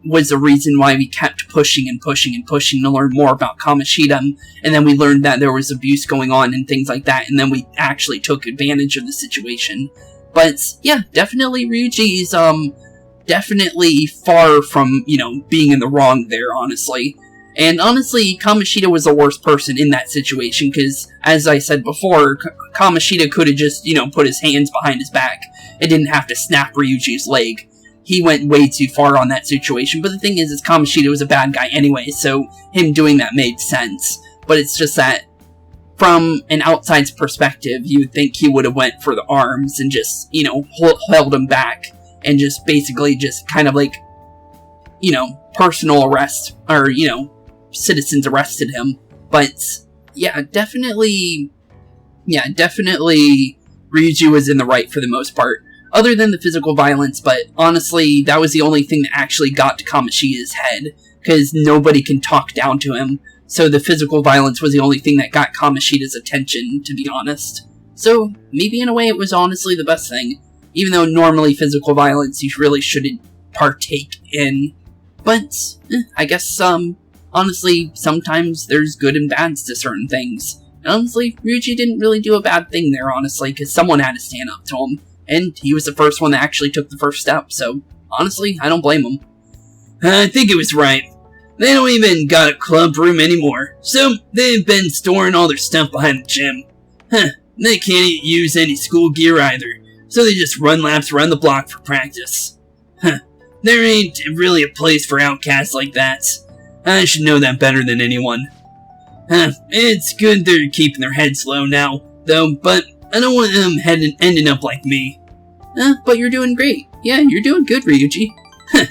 was the reason why we kept pushing and pushing and pushing to learn more about Kamoshida, and then we learned that there was abuse going on and things like that, and then we actually took advantage of the situation. But, yeah, definitely Ryuji's, definitely far from, being in the wrong there, honestly. And honestly, Kamoshida was the worst person in that situation, because, as I said before, Kamoshida could have just, put his hands behind his back. It didn't have to snap Ryuji's leg. He went way too far on that situation, but the thing is Kamoshida was a bad guy anyway, so him doing that made sense. But it's just that, from an outside's perspective, you would think he would have went for the arms and just, held him back, and just basically just kind of like, personal arrest, or, citizens arrested him. But, yeah, definitely, Ryuji was in the right for the most part. Other than the physical violence, but honestly, that was the only thing that actually got to Kamoshida's head, because nobody can talk down to him, so the physical violence was the only thing that got Kamoshida's attention, to be honest. So, maybe in a way it was honestly the best thing, even though normally physical violence you really shouldn't partake in. But, I guess, honestly, sometimes there's good and bads to certain things. And honestly, Ryuji didn't really do a bad thing there, honestly, because someone had to stand up to him. And he was the first one that actually took the first step, so honestly, I don't blame him. I think it was right. They don't even got a club room anymore, so they've been storing all their stuff behind the gym. They can't use any school gear either, so they just run laps around the block for practice. There ain't really a place for outcasts like that. I should know that better than anyone. It's good they're keeping their heads low now, though, but I don't want them ending up like me. But you're doing great. Yeah, you're doing good, Ryuji.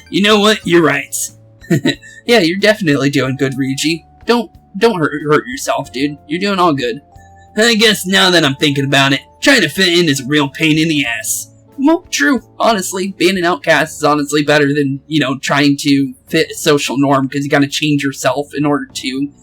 You know what? You're right. Yeah, you're definitely doing good, Ryuji. Don't hurt yourself, dude. You're doing all good. I guess now that I'm thinking about it, trying to fit in is a real pain in the ass. Well, true. Honestly, being an outcast is honestly better than, trying to fit a social norm, because you gotta change yourself in order to,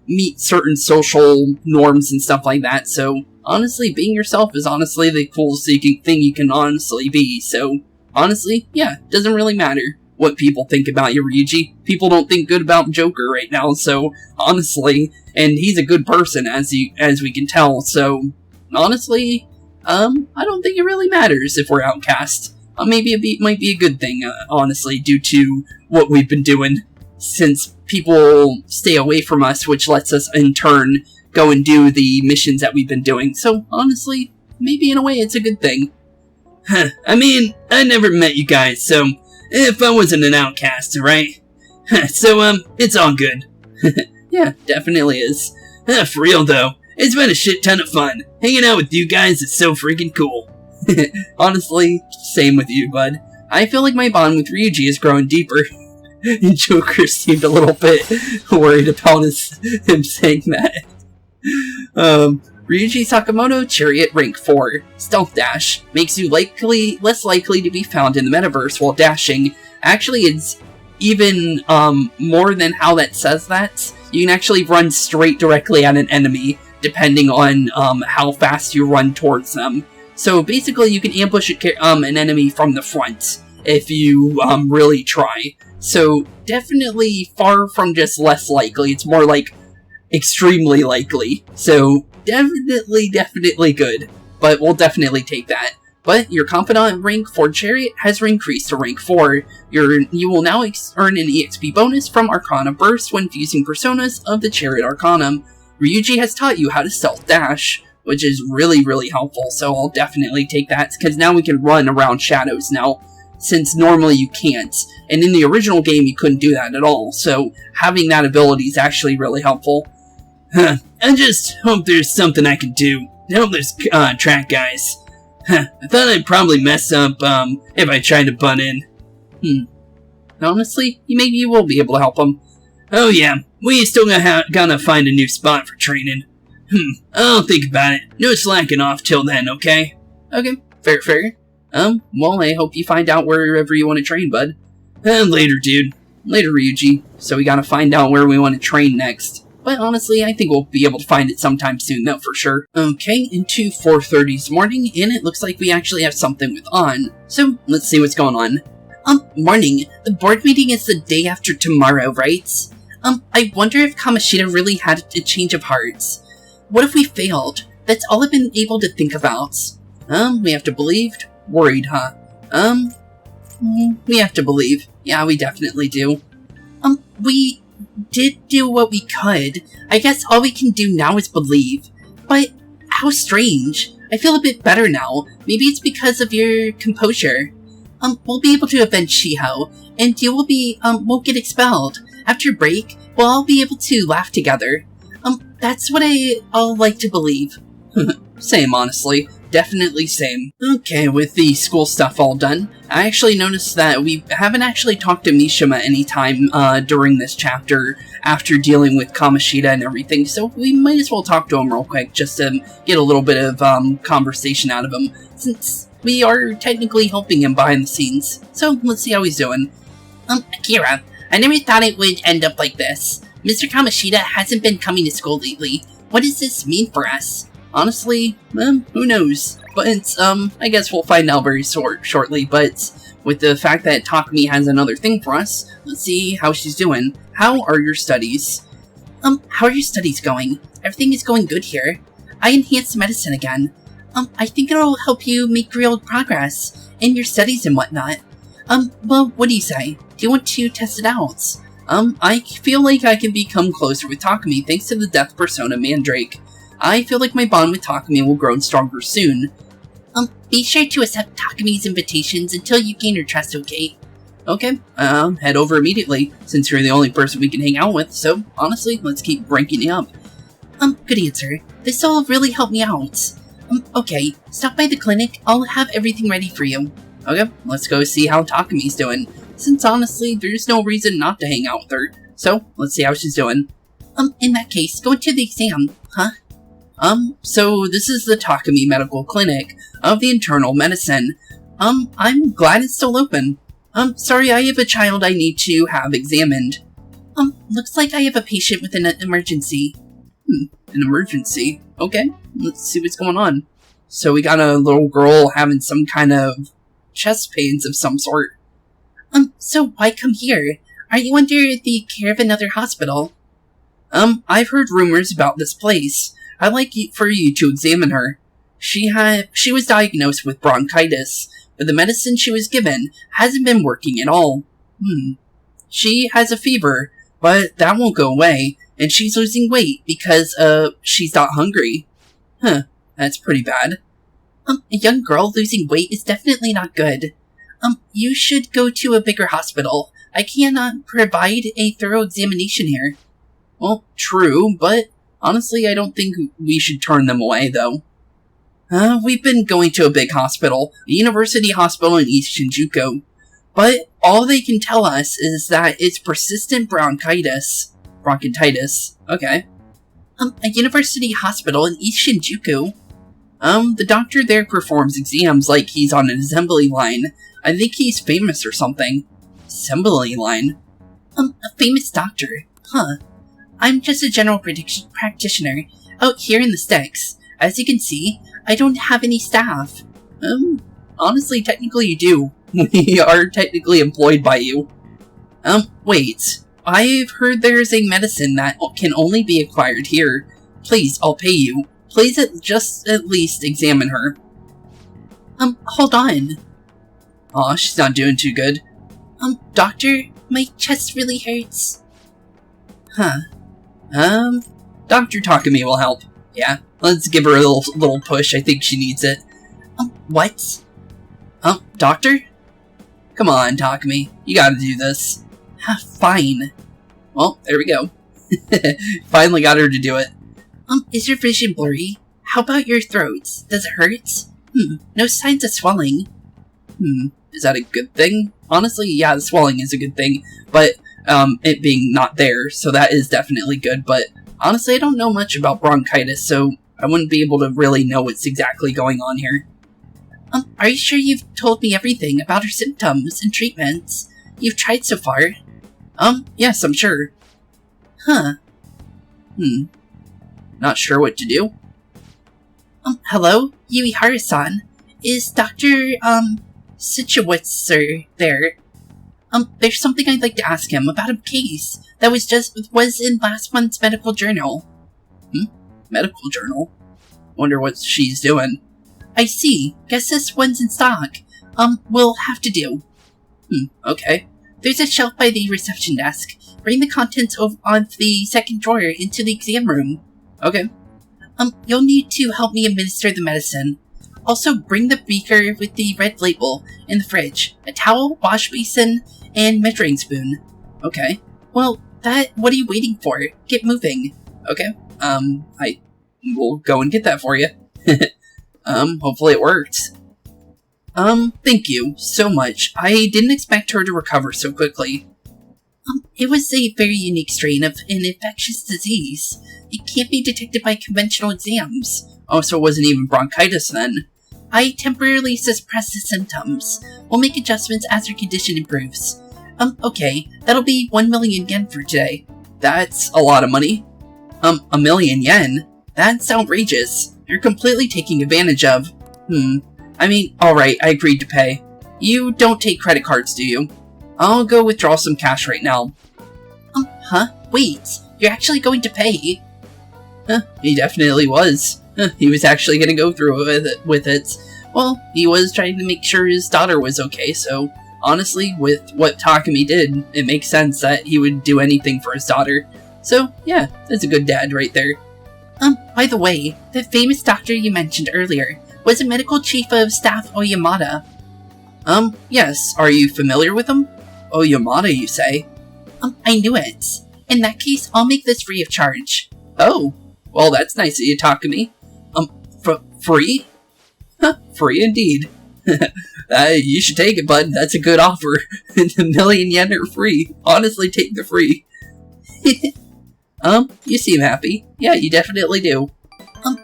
meet certain social norms and stuff like that, so honestly, being yourself is honestly the coolest thing you can honestly be, so honestly, yeah, it doesn't really matter what people think about you, Ryuji. People don't think good about Joker right now, so honestly, and he's a good person, as we can tell, so honestly, I don't think it really matters if we're outcast. Maybe it might be a good thing, honestly, due to what we've been doing, since people stay away from us, which lets us, in turn, go and do the missions that we've been doing. So, honestly, maybe in a way it's a good thing. I mean, I never met you guys, so if I wasn't an outcast, right? So, it's all good. Yeah, definitely is. For real, though, it's been a shit ton of fun. Hanging out with you guys is so freaking cool. Honestly, same with you, bud. I feel like my bond with Ryuji is growing deeper. Joker seemed a little bit worried about him saying that. Ryuji Sakamoto, Chariot, rank 4. Stealth Dash. Makes you less likely to be found in the metaverse while dashing. Actually, it's even more than how that says that. You can actually run straight directly at an enemy, depending on how fast you run towards them. So basically, you can ambush an enemy from the front, if you really try. So definitely far from just less likely, it's more like extremely likely. So definitely good, but we'll definitely take that. But your confidant rank for Chariot has increased to rank 4. You will now earn an EXP bonus from Arcana Burst when fusing personas of the Chariot Arcanum. Ryuji has taught you how to stealth dash, which is really helpful, so I'll definitely take that, because now we can run around shadows now, since normally you can't. And in the original game, you couldn't do that at all, so having that ability is actually really helpful. I just hope there's something I can do to help those track guys. I thought I'd probably mess up if I tried to butt in. Honestly, maybe you will be able to help them. Oh yeah, we still gotta find a new spot for training. I'll think about it. No slacking off till then, okay? Okay, fair. Well, I hope you find out wherever you want to train, bud. Later, dude. Later, Ryuji. So we gotta find out where we want to train next. But honestly, I think we'll be able to find it sometime soon, though, for sure. Okay, into 4:30's morning, and it looks like we actually have something with On. So, let's see what's going on. Morning. The board meeting is the day after tomorrow, right? I wonder if Kamoshida really had a change of hearts. What if we failed? That's all I've been able to think about. We have to believe? Worried, huh? We have to believe. Yeah, we definitely do. We did do what we could. I guess all we can do now is believe. But how strange. I feel a bit better now. Maybe it's because of your composure. We'll be able to avenge Shiho, and you will be, won't get expelled. After break, we'll all be able to laugh together. That's what I'll like to believe. Same, honestly. Definitely same. Okay, with the school stuff all done, I actually noticed that we haven't actually talked to Mishima anytime during this chapter after dealing with Kamoshida and everything, so we might as well talk to him real quick just to get a little bit of conversation out of him, since we are technically helping him behind the scenes. So let's see how he's doing. Akira, I never thought it would end up like this. Mr. Kamoshida hasn't been coming to school lately. What does this mean for us? Honestly, who knows? But, I guess we'll find out very shortly, but with the fact that Takumi has another thing for us, let's see how she's doing. How are your studies? How are your studies going? Everything is going good here. I enhanced medicine again. I think it'll help you make real progress in your studies and whatnot. Well, what do you say? Do you want to test it out? I feel like I can become closer with Takumi thanks to the Death Persona Mandrake. I feel like my bond with Takumi will grow stronger soon. Be sure to accept Takumi's invitations until you gain her trust, okay? Okay, head over immediately, since you're the only person we can hang out with, so honestly, let's keep ranking it up. Good answer. This'll really help me out. Okay, stop by the clinic, I'll have everything ready for you. Okay, let's go see how Takumi's doing, since honestly, there's no reason not to hang out with her, so let's see how she's doing. In that case, go into the exam, huh? So this is the Takumi Medical Clinic of the Internal Medicine. I'm glad it's still open. Sorry, I have a child I need to have examined. Looks like I have a patient with an emergency. An emergency? Okay, let's see what's going on. So we got a little girl having some kind of chest pains of some sort. So why come here? Are you under the care of another hospital? I've heard rumors about this place. I'd like for you to examine her. She was diagnosed with bronchitis, but the medicine she was given hasn't been working at all. She has a fever, but that won't go away, and she's losing weight because, she's not hungry. That's pretty bad. A young girl losing weight is definitely not good. You should go to a bigger hospital. I cannot provide a thorough examination here. Well, true, but honestly, I don't think we should turn them away, though. We've been going to a big hospital, a university hospital in East Shinjuku, but all they can tell us is that it's persistent bronchitis. Bronchitis. Okay. A university hospital in East Shinjuku? The doctor there performs exams like he's on an assembly line. I think he's famous or something. Assembly line? A famous doctor? Huh. I'm just a general practitioner out here in the sticks. As you can see, I don't have any staff. Honestly, technically you do. We are technically employed by you. Wait. I've heard there's a medicine that can only be acquired here. Please, I'll pay you. Please at least examine her. Hold on. Aw, she's not doing too good. Doctor, my chest really hurts. Dr. Takumi will help. Yeah, let's give her a little push. I think she needs it. What? Doctor? Come on, Takumi. You gotta do this. Fine. Well, there we go. Finally got her to do it. Is your vision blurry? How about your throat? Does it hurt? No signs of swelling. Is that a good thing? Honestly, yeah, the swelling is a good thing, but it being not there, so that is definitely good, but honestly, I don't know much about bronchitis, so I wouldn't be able to really know what's exactly going on here. Are you sure you've told me everything about her symptoms and treatments you've tried so far? Yes, I'm sure. Not sure what to do? Hello? Yui Haru-san? Is Dr. Situatsu there? There's something I'd like to ask him about a case that was in last month's medical journal. Medical journal? Wonder what she's doing. I see. Guess this one's in stock. We'll have to do. Okay. There's a shelf by the reception desk. Bring the contents of the second drawer into the exam room. Okay. You'll need to help me administer the medicine. Also, bring the beaker with the red label in the fridge, a towel, wash basin, and measuring spoon. Okay. Well, what are you waiting for? Get moving. Okay. I will go and get that for you. Hopefully it works. Thank you so much. I didn't expect her to recover so quickly. It was a very unique strain of an infectious disease. It can't be detected by conventional exams. Oh, so it wasn't even bronchitis then. I temporarily suppress the symptoms. We'll make adjustments as her condition improves. Okay, that'll be 1 million yen for today. That's a lot of money. 1 million yen? That's outrageous. You're completely taking advantage of. I mean, alright, I agreed to pay. You don't take credit cards, do you? I'll go withdraw some cash right now. Huh? Wait, you're actually going to pay? He definitely was. He was actually gonna go through with it. Well, he was trying to make sure his daughter was okay, so honestly, with what Takumi did, it makes sense that he would do anything for his daughter. So, yeah, that's a good dad right there. By the way, the famous doctor you mentioned earlier was a medical chief of staff Oyamada. Yes, are you familiar with him? Oyamada, you say? I knew it. In that case, I'll make this free of charge. Oh, well, that's nice of you, Takumi. Free? Free indeed. You should take it, bud. That's a good offer. 1 million yen are free. Honestly, take the free. You seem happy. Yeah, you definitely do.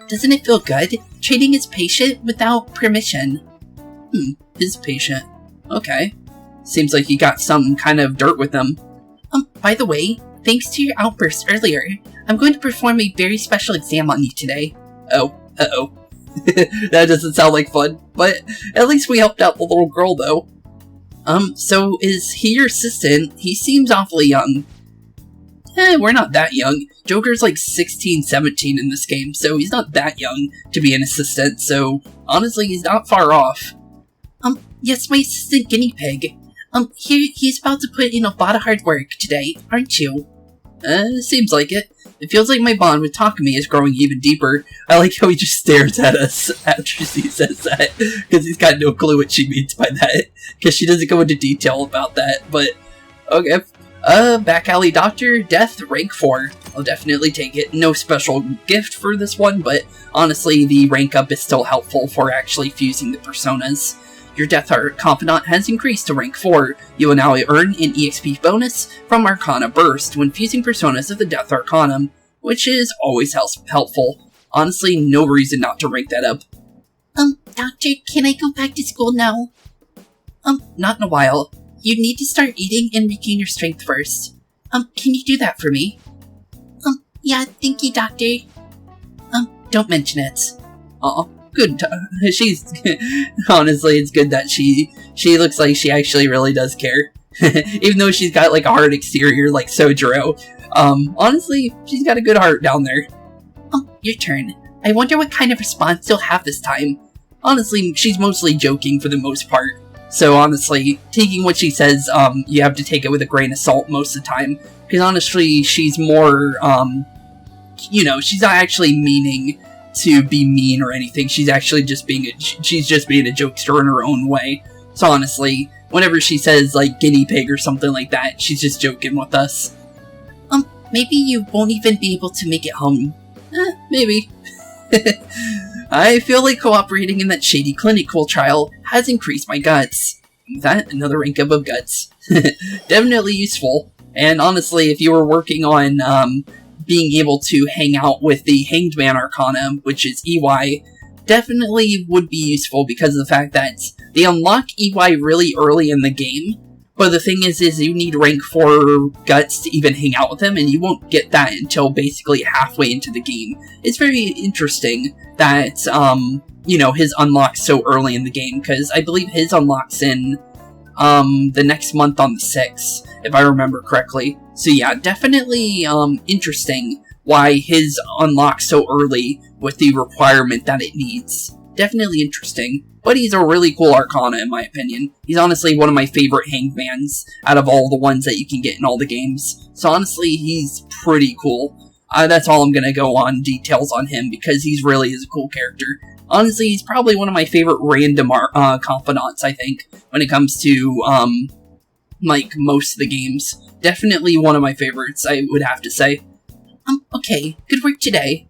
Doesn't it feel good? Treating his patient without permission. His patient. Okay. Seems like you got some kind of dirt with him. By the way, thanks to your outburst earlier, I'm going to perform a very special exam on you today. Oh, uh-oh. That doesn't sound like fun, but at least we helped out the little girl, though. So is he your assistant? He seems awfully young. We're not that young. Joker's like 16, 17 in this game, so he's not that young to be an assistant, so honestly, he's not far off. Yes, my assistant guinea pig. He's about to put in a lot of hard work today, aren't you? Seems like it. It feels like my bond with Takumi is growing even deeper. I like how he just stares at us after she says that, because he's got no clue what she means by that, because she doesn't go into detail about that, but okay. Back alley doctor, death, rank 4. I'll definitely take it. No special gift for this one, but honestly, the rank up is still helpful for actually fusing the personas. Your Death Art Confidant has increased to rank 4. You will now earn an EXP bonus from Arcana Burst when fusing personas of the Death Arcanum, which is always helpful. Honestly, no reason not to rank that up. Doctor, can I go back to school now? Not in a while. You need to start eating and regain your strength first. Can you do that for me? Yeah, thank you, Doctor. Don't mention it. Aw. Good. She's honestly, it's good that she looks like she actually really does care, even though she's got like a hard exterior like Sojiro. Honestly, she's got a good heart down there. Your turn. I wonder what kind of response you'll have this time. Honestly, she's mostly joking for the most part. So honestly, taking what she says, you have to take it with a grain of salt most of the time, because honestly, she's more, she's not actually meaning to be mean or anything. She's actually just being a jokester in her own way. So honestly, whenever she says like guinea pig or something like that, she's just joking with us. Maybe you won't even be able to make it home. Maybe. I feel like cooperating in that shady clinical trial has increased my guts. That, another rank up of guts. Definitely useful. And honestly, if you were working on, being able to hang out with the Hanged Man Arcana, which is EY, definitely would be useful because of the fact that they unlock EY really early in the game, but the thing is you need rank 4 guts to even hang out with him, and you won't get that until basically halfway into the game. It's very interesting that, his unlocks so early in the game, because I believe his unlocks in, the next month on the 6th, if I remember correctly. So yeah, definitely, interesting why his unlocks so early with the requirement that it needs. Definitely interesting. But he's a really cool Arcana in my opinion. He's honestly one of my favorite Hangmans out of all the ones that you can get in all the games. So honestly, he's pretty cool. That's all I'm gonna go on details on him, because he's really is a cool character. Honestly, he's probably one of my favorite random confidants, I think, when it comes to, like, most of the games. Definitely one of my favorites, I would have to say. Okay, good work today.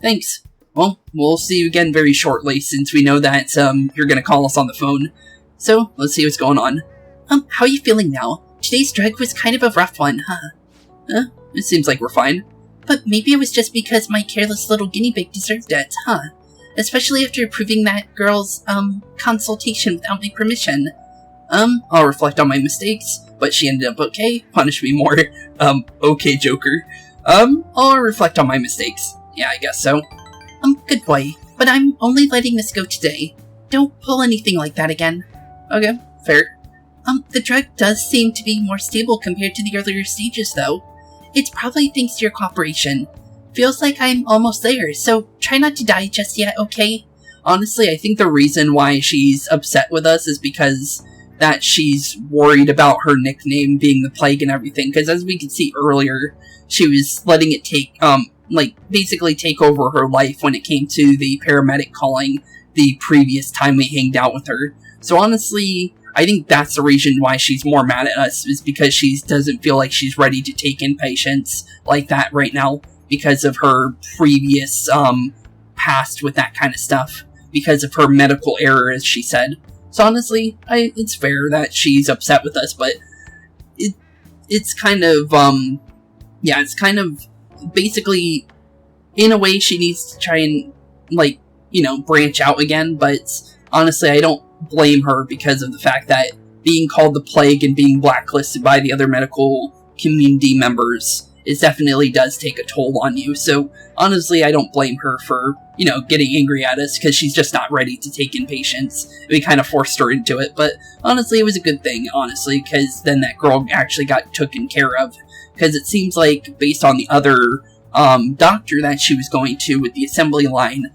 Thanks. Well, we'll see you again very shortly, since we know that, you're gonna call us on the phone. So, let's see what's going on. How are you feeling now? Today's drug was kind of a rough one, huh? It seems like we're fine. But maybe it was just because my careless little guinea pig deserved it, huh? Especially after approving that girl's, consultation without my permission. I'll reflect on my mistakes, but she ended up okay. Punish me more. Okay, Joker. I'll reflect on my mistakes. Yeah, I guess so. Good boy. But I'm only letting this go today. Don't pull anything like that again. Okay, fair. The drug does seem to be more stable compared to the earlier stages, though. It's probably thanks to your cooperation. Feels like I'm almost there, so try not to die just yet, okay? Honestly, I think the reason why she's upset with us is because that she's worried about her nickname being the Plague and everything, because as we could see earlier, she was letting it take, basically take over her life when it came to the paramedic calling the previous time we hanged out with her. So honestly, I think that's the reason why she's more mad at us, is because she doesn't feel like she's ready to take in patients like that right now, because of her previous, past with that kind of stuff, because of her medical error, as she said. So honestly, it's fair that she's upset with us, but it's kind of, yeah, it's kind of, basically, in a way, she needs to try and, like, you know, branch out again, but honestly, I don't blame her because of the fact that being called the Plague and being blacklisted by the other medical community members, it definitely does take a toll on you. So honestly, I don't blame her for, you know, getting angry at us, because she's just not ready to take in patients. We kind of forced her into it, but honestly, it was a good thing, honestly, because then that girl actually got taken care of. Because it seems like, based on the other doctor that she was going to with the assembly line,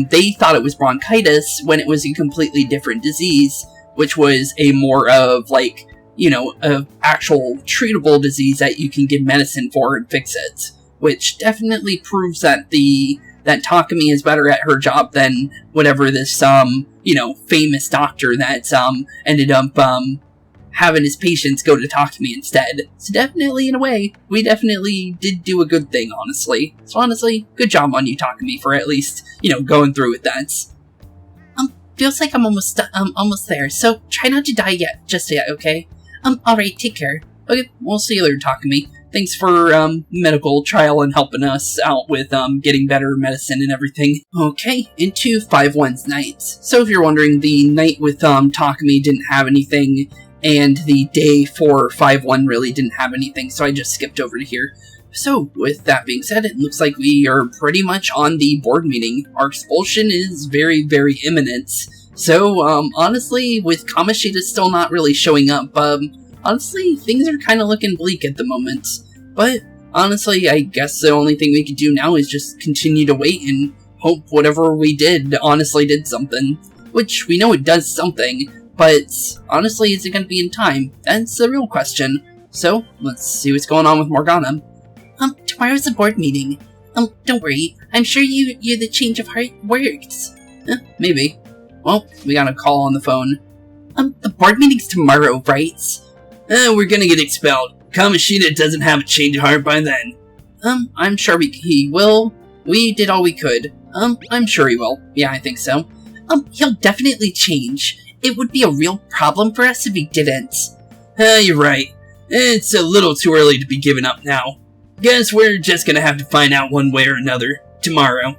they thought it was bronchitis when it was a completely different disease, which was a more of, like, you know, an actual treatable disease that you can give medicine for and fix it. Which definitely proves that that Takumi is better at her job than whatever this, you know, famous doctor that, ended up, having his patients go to Takumi instead. So definitely, in a way, we definitely did do a good thing, honestly. So honestly, good job on you, Takumi, for at least, you know, going through with that. Feels like I'm almost there, so try not to die just yet, okay? Alright, take care. Okay, we'll see you later, Takumi. Thanks for, medical trial and helping us out with, getting better medicine and everything. Okay, into 5-1's nights. So if you're wondering, the night with, Takumi didn't have anything, and the day for 5-1 really didn't have anything, so I just skipped over to here. So, with that being said, it looks like we are pretty much on the board meeting. Our expulsion is very, very imminent. So, honestly, with Kamoshida still not really showing up, honestly, things are kind of looking bleak at the moment. But, honestly, I guess the only thing we could do now is just continue to wait and hope whatever we did honestly did something. Which, we know it does something, but, honestly, is it going to be in time? That's the real question. So, let's see what's going on with Morgana. Tomorrow's a board meeting. Don't worry. I'm sure you the change of heart worked. Maybe. Well, we got a call on the phone. The board meeting's tomorrow, right? We're gonna get expelled. Kamoshida doesn't have a change of heart by then. I'm sure he will. We did all we could. I'm sure he will. Yeah, I think so. He'll definitely change. It would be a real problem for us if he didn't. You're right. It's a little too early to be giving up now. Guess we're just gonna have to find out one way or another, tomorrow.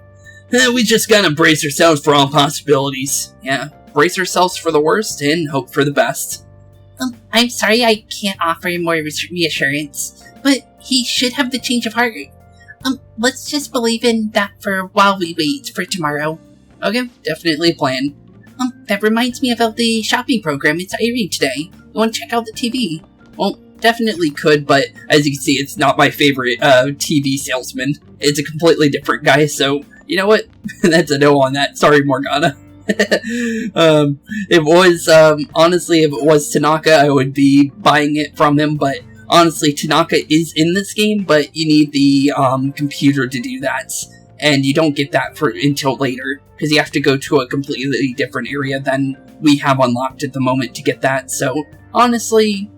We just gotta brace ourselves for all possibilities. Yeah, brace ourselves for the worst and hope for the best. I'm sorry I can't offer more reassurance, but he should have the change of heart. Let's just believe in that for while we wait for tomorrow. Okay, definitely a plan. That reminds me about the shopping program. It's airing today. You want to check out the TV? Well, definitely could, but as you can see, it's not my favorite TV salesman. It's a completely different guy, so you know what? That's a no on that. Sorry, Morgana. It was, honestly, if it was Tanaka, I would be buying it from him, but honestly, Tanaka is in this game, but you need the computer to do that. And you don't get that until later, because you have to go to a completely different area than we have unlocked at the moment to get that. So, honestly,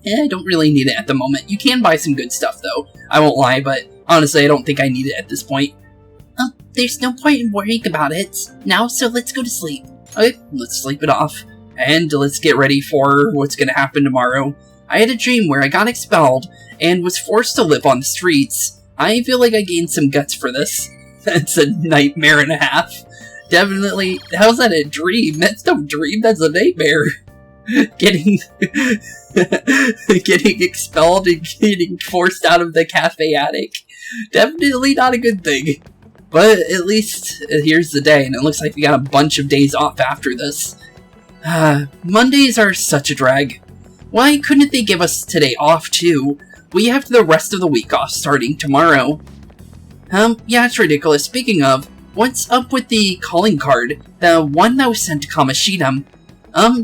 I don't really need it at the moment. You can buy some good stuff, though. I won't lie, but honestly, I don't think I need it at this point. There's no point in worrying about it now, so let's go to sleep. Okay, let's sleep it off. And let's get ready for what's going to happen tomorrow. I had a dream where I got expelled and was forced to live on the streets. I feel like I gained some guts for this. That's a nightmare and a half. Definitely. How's that a dream? That's no dream, that's a nightmare. Getting expelled and getting forced out of the cafe attic. Definitely not a good thing. But at least here's the day, and it looks like we got a bunch of days off after this. Mondays are such a drag. Why couldn't they give us today off too? We have the rest of the week off starting tomorrow. Yeah, it's ridiculous. Speaking of, what's up with the calling card? The one that was sent to Kamoshida?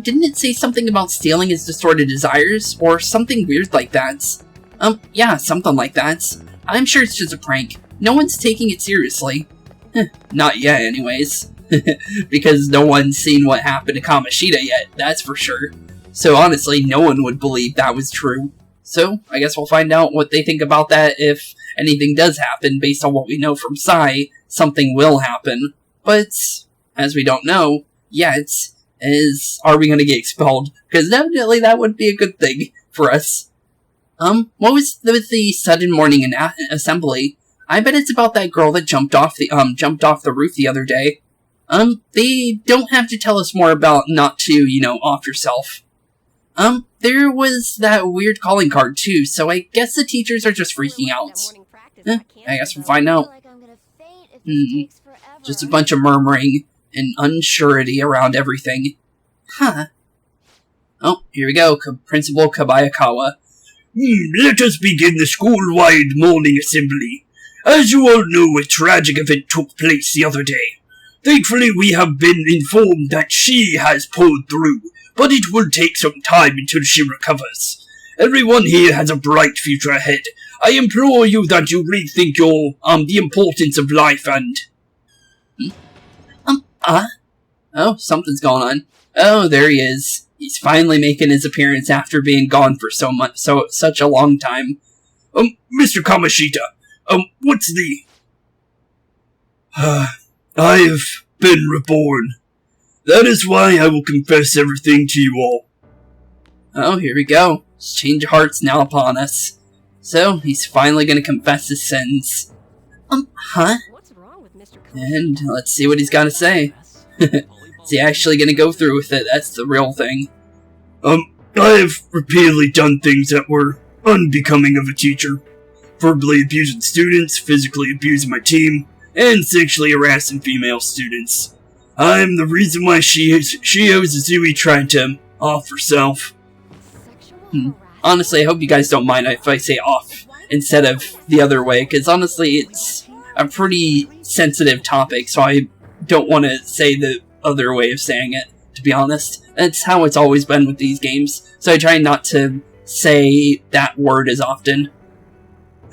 Didn't it say something about stealing his distorted desires? Or something weird like that? Yeah, something like that. I'm sure it's just a prank. No one's taking it seriously. Not yet, anyways. Because no one's seen what happened to Kamoshida yet, that's for sure. So honestly, no one would believe that was true. So, I guess we'll find out what they think about that if anything does happen. Based on what we know from Sai, something will happen. But, as we don't know yet, are we going to get expelled? Because definitely that would be a good thing for us. What was the sudden morning assembly? I bet it's about that girl that jumped off the roof the other day. They don't have to tell us more about not to, off yourself. There was that weird calling card too, so I guess the teachers are just freaking out. I guess we'll find out. Just a bunch of murmuring and unsurety around everything. Huh. Oh, here we go, Principal Kabayakawa. Let us begin the school-wide morning assembly. As you all know, a tragic event took place the other day. Thankfully, we have been informed that she has pulled through, but it will take some time until she recovers. Everyone here has a bright future ahead. I implore you that you rethink the importance of life and... Oh, something's going on. Oh, there he is. He's finally making his appearance after being gone for such a long time. Mr. Kamoshida, what's the... I have been reborn. That is why I will confess everything to you all. Oh, here we go. Change of heart's now upon us. So, he's finally gonna confess his sins. What's wrong with Mr. And let's see what he's got to say. Is he actually gonna go through with it? That's the real thing. I have repeatedly done things that were unbecoming of a teacher. Verbally abusing students, physically abusing my team, and sexually harassing female students. I'm the reason why Shio Zuzui tried to off herself. Honestly, I hope you guys don't mind if I say off instead of the other way, because honestly, it's a pretty sensitive topic, so I don't want to say the other way of saying it, to be honest. That's how it's always been with these games, so I try not to say that word as often.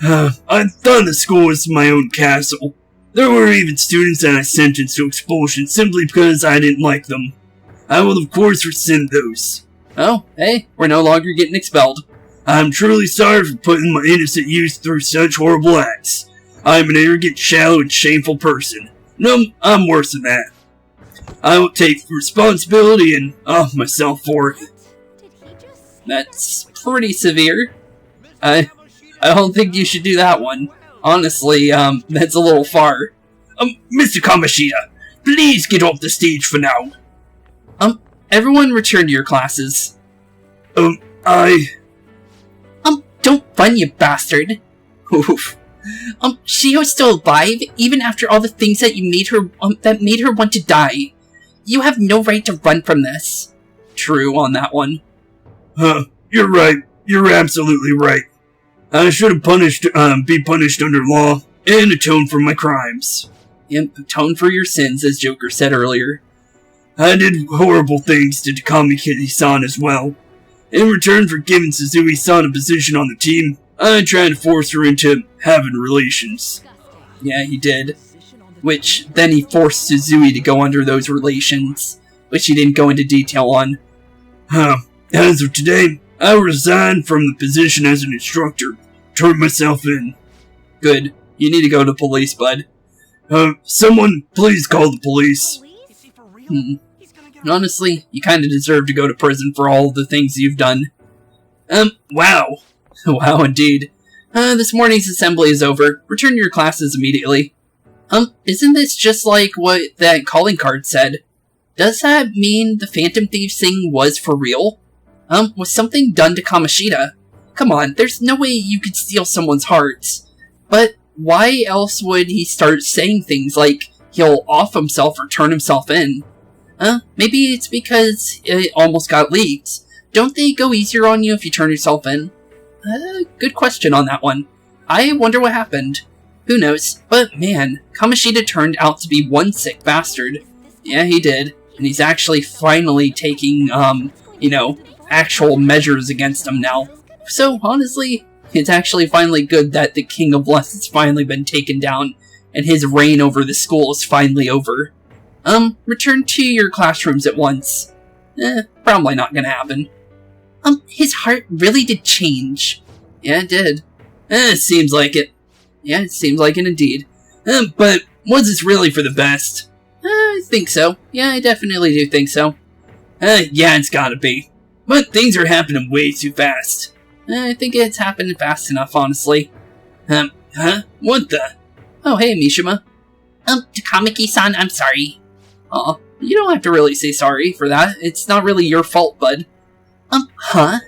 I thought the school was my own castle. There were even students that I sentenced to expulsion simply because I didn't like them. I will of course rescind those. Oh, hey, we're no longer getting expelled. I'm truly sorry for putting my innocent youth through such horrible acts. I'm an arrogant, shallow, and shameful person. No, I'm worse than that. I will take responsibility and off myself for it. That's pretty severe. I don't think you should do that one. Honestly, that's a little far. Mr. Kamoshida, please get off the stage for now. Everyone return to your classes. Don't run, you bastard. Oof. Shio's still alive, even after all the things that you made her, that made her want to die. You have no right to run from this. True on that one. You're right. You're absolutely right. I should have be punished under law, and atone for my crimes. Yep, atone for your sins, as Joker said earlier. I did horrible things to Takami Kitty-san as well. In return for giving Suzui-san a position on the team, I tried to force her into having relations. Yeah, he did. Which, then he forced Suzui to go under those relations, which he didn't go into detail on. As of today, I resigned from the position as an instructor. Turned myself in. Good. You need to go to police, bud. Someone please call the police. Honestly, you kinda deserve to go to prison for all the things you've done. Wow. Wow, indeed. This morning's assembly is over. Return to your classes immediately. Isn't this just like what that calling card said? Does that mean the Phantom Thieves thing was for real? Was something done to Kamoshida? Come on, there's no way you could steal someone's hearts. But why else would he start saying things like he'll off himself or turn himself in? Maybe it's because it almost got leaked. Don't they go easier on you if you turn yourself in? Good question on that one. I wonder what happened. Who knows? But man, Kamoshida turned out to be one sick bastard. Yeah, he did. And he's actually finally taking, actual measures against him now. So, honestly, it's actually finally good that the King of Lust has finally been taken down, and his reign over the school is finally over. Return to your classrooms at once. Probably not gonna happen. His heart really did change. Yeah, it did. It seems like it. Yeah, it seems like it indeed. But was this really for the best? I think so. Yeah, I definitely do think so. Yeah, it's gotta be. But things are happening way too fast. I think it's happened fast enough, honestly. What the? Oh, hey, Mishima. Takamaki-san, I'm sorry. Aw, you don't have to really say sorry for that. It's not really your fault, bud. Huh?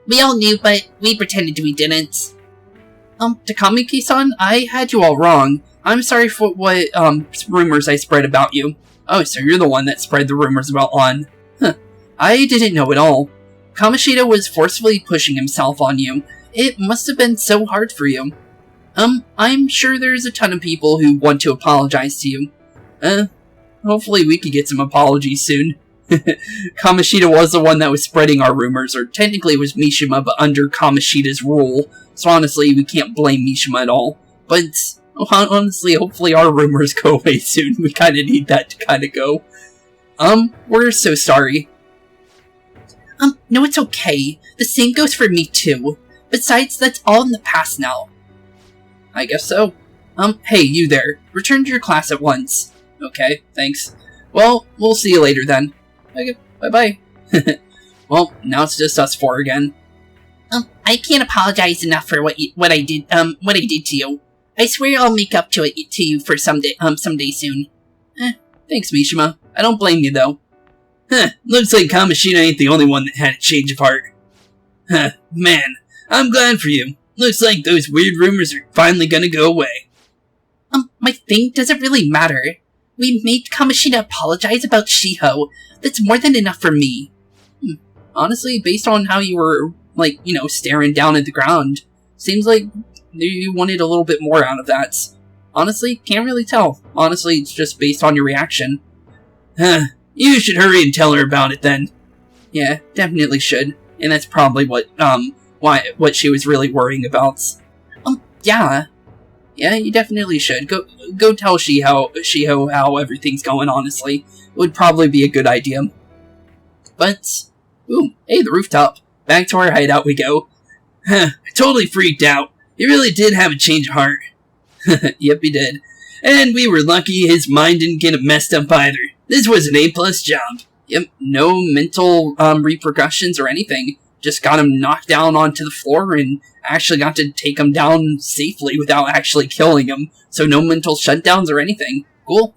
We all knew, but we pretended we didn't. Takamaki-san, I had you all wrong. I'm sorry for what, rumors I spread about you. Oh, so you're the one that spread the rumors about An. Huh. I didn't know at all. Kamoshida was forcefully pushing himself on you. It must have been so hard for you. I'm sure there's a ton of people who want to apologize to you. Hopefully we could get some apologies soon. Kamoshida was the one that was spreading our rumors, or technically it was Mishima, but under Kamoshida's rule. So honestly, we can't blame Mishima at all. But honestly, hopefully our rumors go away soon. We kinda need that to kinda go. We're so sorry. No, it's okay. The same goes for me too. Besides, that's all in the past now. I guess so. Hey, you there. Return to your class at once. Okay, thanks. Well, we'll see you later then. Okay, bye-bye. Well, now it's just us four again. I can't apologize enough for what I did to you. I swear I'll make up to you for someday soon. Thanks, Mishima. I don't blame you, though. Looks like Kamoshida ain't the only one that had a change of heart. Man, I'm glad for you. Looks like those weird rumors are finally gonna go away. My thing doesn't really matter. We made Kamoshida apologize about Shiho. That's more than enough for me. Honestly, based on how you were, staring down at the ground, seems like you wanted a little bit more out of that. Honestly, can't really tell. Honestly, it's just based on your reaction. You should hurry and tell her about it then. Yeah, definitely should. And that's probably what she was really worrying about. Yeah. Yeah, you definitely should. Go tell Shiho how everything's going, honestly. It would probably be a good idea. But, ooh, hey, the rooftop. Back to our hideout we go. I totally freaked out. He really did have a change of heart. Yep, he did. And we were lucky his mind didn't get messed up either. This was an A+ job. Yep, no mental repercussions or anything. Just got him knocked down onto the floor and actually got to take him down safely without actually killing him. So no mental shutdowns or anything. Cool.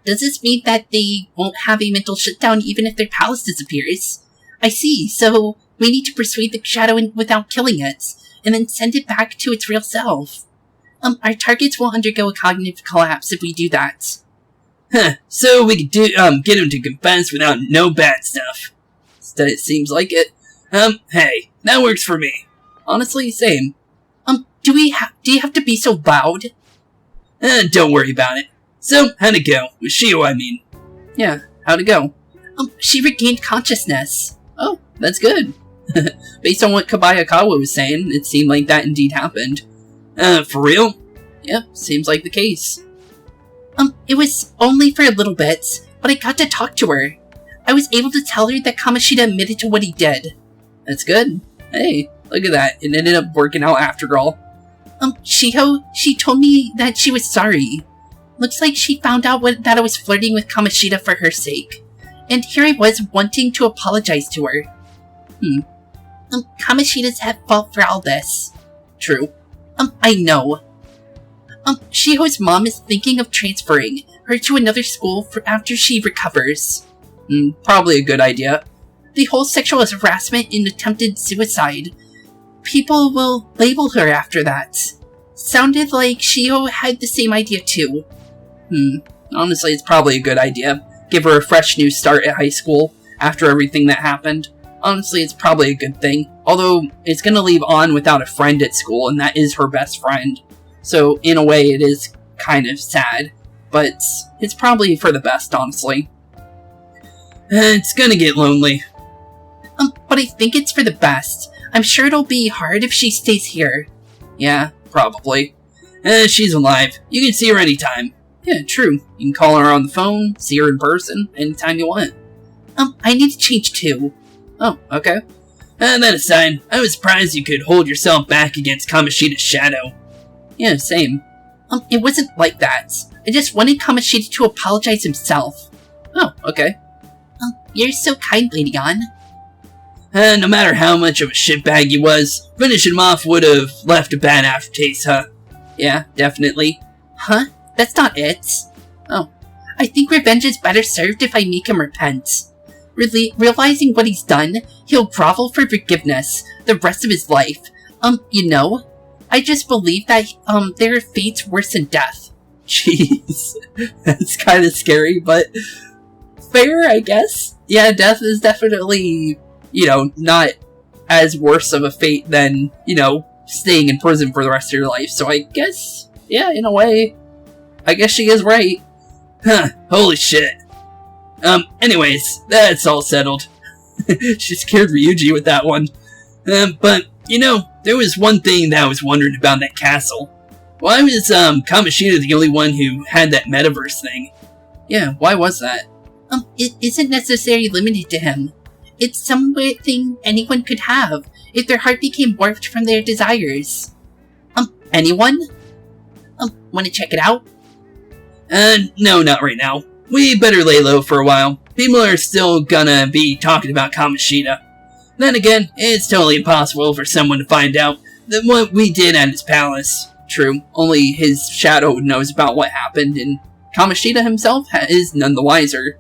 Does this mean that they won't have a mental shutdown even if their palace disappears? I see, so we need to persuade the shadow without killing it, and then send it back to its real self. Our targets will undergo a cognitive collapse if we do that. So we could get him to confess without no bad stuff. It seems like it. Hey, that works for me. Honestly, same. Do you have to be so loud? Don't worry about it. So, how'd it go? With Shio, I mean. Yeah, how'd it go? She regained consciousness. Oh, that's good. Based on what Kabayakawa was saying, it seemed like that indeed happened. For real? Yep, seems like the case. It was only for a little bit, but I got to talk to her. I was able to tell her that Kamoshida admitted to what he did. That's good. Hey, look at that. It ended up working out after all. Shiho, she told me that she was sorry. Looks like she found out that I was flirting with Kamoshida for her sake. And here I was wanting to apologize to her. Kamoshida's at fault for all this. True. I know. Shiho's mom is thinking of transferring her to another school for after she recovers. Probably a good idea. The whole sexual harassment and attempted suicide. People will label her after that. Sounded like Shiho had the same idea too. Honestly, it's probably a good idea. Give her a fresh new start at high school after everything that happened. Honestly, it's probably a good thing. Although, it's gonna leave An without a friend at school, and that is her best friend. So, in a way, it is kind of sad. But it's probably for the best, honestly. It's gonna get lonely. But I think it's for the best. I'm sure it'll be hard if she stays here. Yeah, probably. She's alive. You can see her anytime. Yeah, true. You can call her on the phone, see her in person, anytime you want. I need to change too. Oh, okay. That aside, I was surprised you could hold yourself back against Kamoshida's shadow. Yeah, same. It wasn't like that. I just wanted Kamoshida to apologize himself. Oh, okay. You're so kind, Lady An. No matter how much of a shitbag he was, finishing him off would have left a bad aftertaste, huh? Yeah, definitely. Huh? That's not it. Oh. I think revenge is better served if I make him repent. Realizing what he's done, he'll grovel for forgiveness the rest of his life. You know, I just believe that, there are fates worse than death. Jeez. That's kind of scary, but fair, I guess. Yeah, death is definitely, not as worse of a fate than, staying in prison for the rest of your life. So I guess, yeah, in a way, I guess she is right. Huh, holy shit. Anyways, that's all settled. She scared Ryuji with that one. But, there was one thing that I was wondering about that castle. Why was, Kamoshida the only one who had that metaverse thing? Yeah, why was that? It isn't necessarily limited to him. It's some weird thing anyone could have if their heart became warped from their desires. Anyone? Wanna check it out? No, not right now. We better lay low for a while. People are still gonna be talking about Kamoshida. Then again, it's totally impossible for someone to find out that what we did at his palace. True, only his shadow knows about what happened, and Kamoshida himself is none the wiser.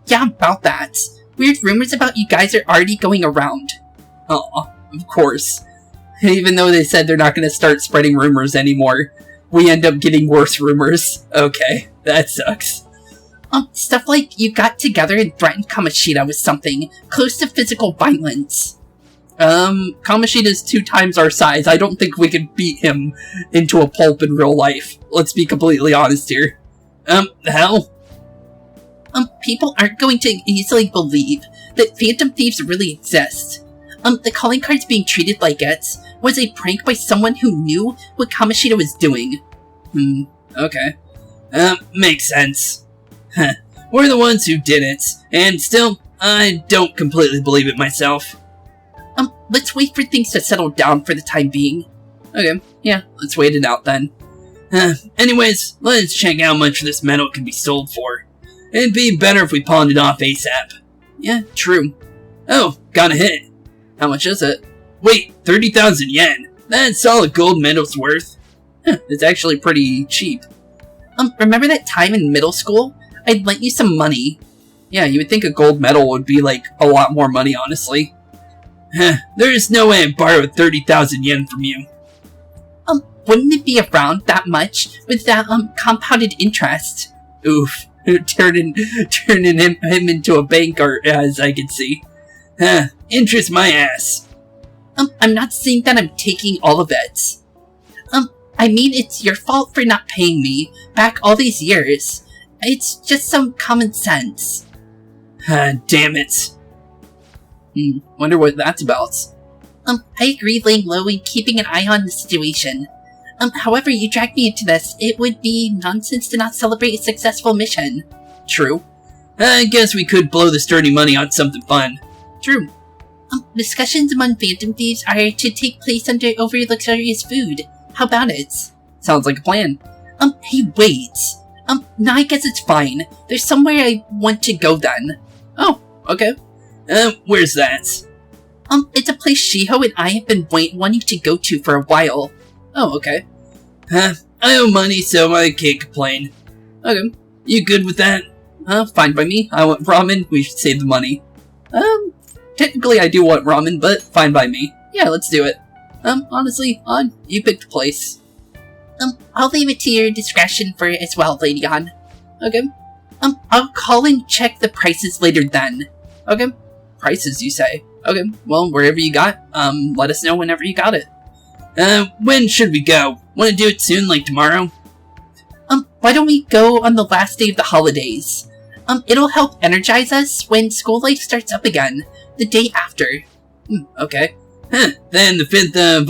Yeah, about that. Weird rumors about you guys are already going around. Aw, of course. Even though they said they're not going to start spreading rumors anymore, we end up getting worse rumors. Okay, that sucks. Stuff like you got together and threatened Kamoshida with something close to physical violence. Kamoshida's 2 times our size. I don't think we could beat him into a pulp in real life. Let's be completely honest here. Hell? People aren't going to easily believe that Phantom Thieves really exist. The calling cards being treated like it was a prank by someone who knew what Kamoshida was doing. Okay. Makes sense. Huh. We're the ones who did it, and still, I don't completely believe it myself. Let's wait for things to settle down for the time being. Okay, yeah, let's wait it out then. Anyways, let's check how much this metal can be sold for. It'd be better if we pawned it off ASAP. Yeah, true. Oh, got a hit. How much is it? Wait, 30,000 yen. That's all a gold medal's worth. It's actually pretty cheap. Remember that time in middle school? I'd lent you some money. Yeah, you would think a gold medal would be like a lot more money, honestly. There's no way I'd borrow 30,000 yen from you. Wouldn't it be around that much with that, compounded interest? Oof. turning him into a banker, as I can see. Interest my ass. I'm not saying that I'm taking all of it. I mean, it's your fault for not paying me back all these years. It's just some common sense. Damn it. Wonder what that's about. I agree laying low and keeping an eye on the situation. However you dragged me into this, it would be nonsense to not celebrate a successful mission. True. I guess we could blow this dirty money on something fun. True. Discussions among Phantom Thieves are to take place under overly luxurious food. How about it? Sounds like a plan. Hey, wait. No, I guess it's fine. There's somewhere I want to go then. Oh, okay. Where's that? It's a place Shiho and I have been wanting to go to for a while. Oh, okay. I owe money, so I can't complain. Okay. You good with that? Fine by me. I want ramen. We should save the money. Technically I do want ramen, but fine by me. Yeah, let's do it. Honestly, you picked the place. I'll leave it to your discretion for it as well, Lady On. Okay. I'll call and check the prices later then. Okay. Prices, you say? Okay, well, wherever you got, let us know whenever you got it. When should we go? Want to do it soon, like tomorrow? Why don't we go on the last day of the holidays? It'll help energize us when school life starts up again, the day after. Okay. Then the 5th of,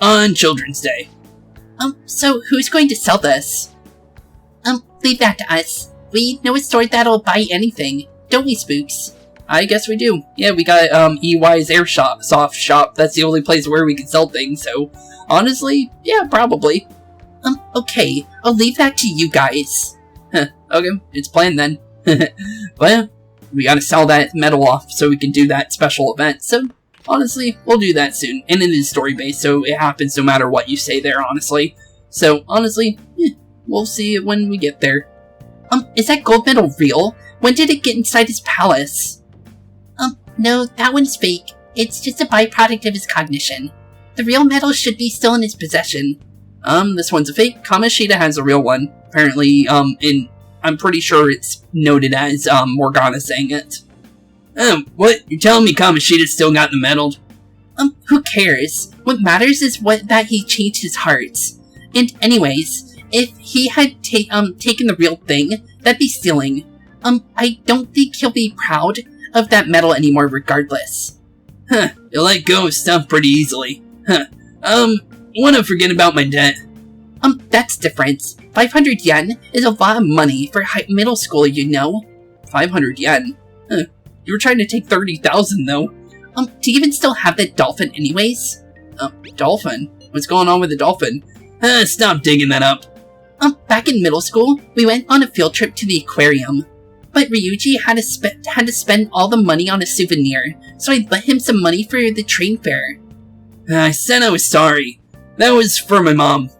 on Children's Day. So who's going to sell this? Leave that to us. We know a store that'll buy anything, don't we, Spooks? I guess we do. Yeah, we got, EY's Airsoft Shop. That's the only place where we can sell things, so... Honestly, yeah, probably. Okay. I'll leave that to you guys. Okay, it's planned then. Well, we gotta sell that metal off so we can do that special event, so... Honestly, we'll do that soon. And it is story-based, so it happens no matter what you say there, honestly. So, honestly, we'll see it when we get there. Is that gold medal real? When did it get inside his palace? No, that one's fake. It's just a byproduct of his cognition. The real medal should be still in his possession. This one's a fake. Kamoshida has a real one. Apparently, I'm pretty sure it's noted as, Morgana saying it. What? You're telling me Kamoshida's still got the medal? Who cares? What matters is that he changed his heart. And anyways, if he had taken the real thing, that'd be stealing. I don't think he'll be proud of that medal anymore regardless. You let go of stuff pretty easily. Wanna forget about my debt? That's different. 500 yen is a lot of money for middle school, you know. 500 yen? You were trying to take 30,000 though. Do you even still have that dolphin anyways? Dolphin? What's going on with the dolphin? Stop digging that up. Back in middle school, we went on a field trip to the aquarium. But Ryuji had to spend all the money on a souvenir, so I lent him some money for the train fare. I said I was sorry. That was for my mom.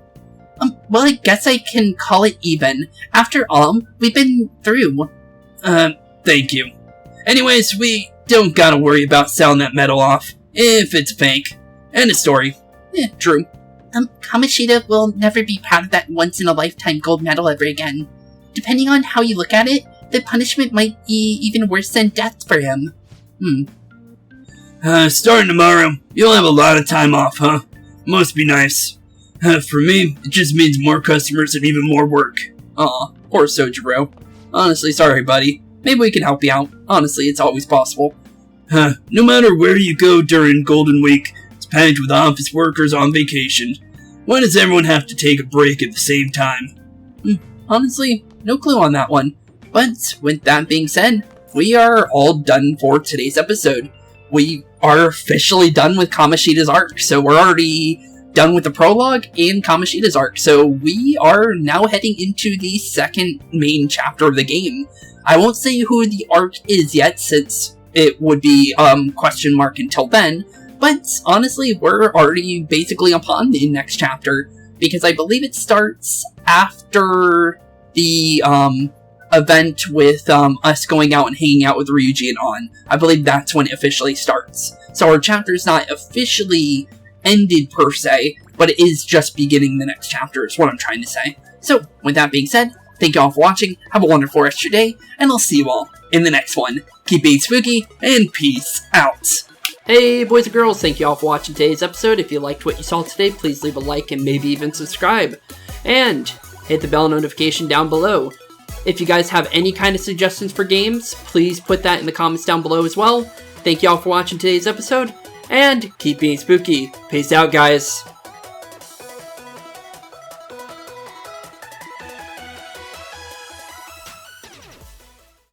Well, I guess I can call it even. After all, we've been through. Thank you. Anyways, we don't gotta worry about selling that medal off, if it's fake. End of story. True. Kamoshida will never be proud of that once-in-a-lifetime gold medal ever again. Depending on how you look at it, the punishment might be even worse than death for him. Starting tomorrow, you'll have a lot of time off, huh? Must be nice. For me, it just means more customers and even more work. Aw, poor Sojiro. Honestly, sorry, buddy. Maybe we can help you out. Honestly, it's always possible. No matter where you go during Golden Week, it's packed with office workers on vacation. Why does everyone have to take a break at the same time? Honestly, no clue on that one. But with that being said, we are all done for today's episode. We are officially done with Kamoshida's arc, so we're already done with the prologue and Kamoshida's arc, so we are now heading into the second main chapter of the game. I won't say who the arc is yet, since it would be question mark until then, but honestly, we're already basically upon the next chapter, because I believe it starts after the event with us going out and hanging out with Ryuji and On. I believe that's when it officially starts. So our chapter's not officially ended per se, but it is just beginning the next chapter is what I'm trying to say. So with that being said, thank you all for watching, have a wonderful rest of your day, and I'll see you all in the next one. Keep being spooky, and peace out. Hey boys and girls, thank you all for watching today's episode. If you liked what you saw today, please leave a like and maybe even subscribe. And hit the bell notification down below. If you guys have any kind of suggestions for games, please put that in the comments down below as well. thank you all for watching today's episode, and keep being spooky. Peace out, guys.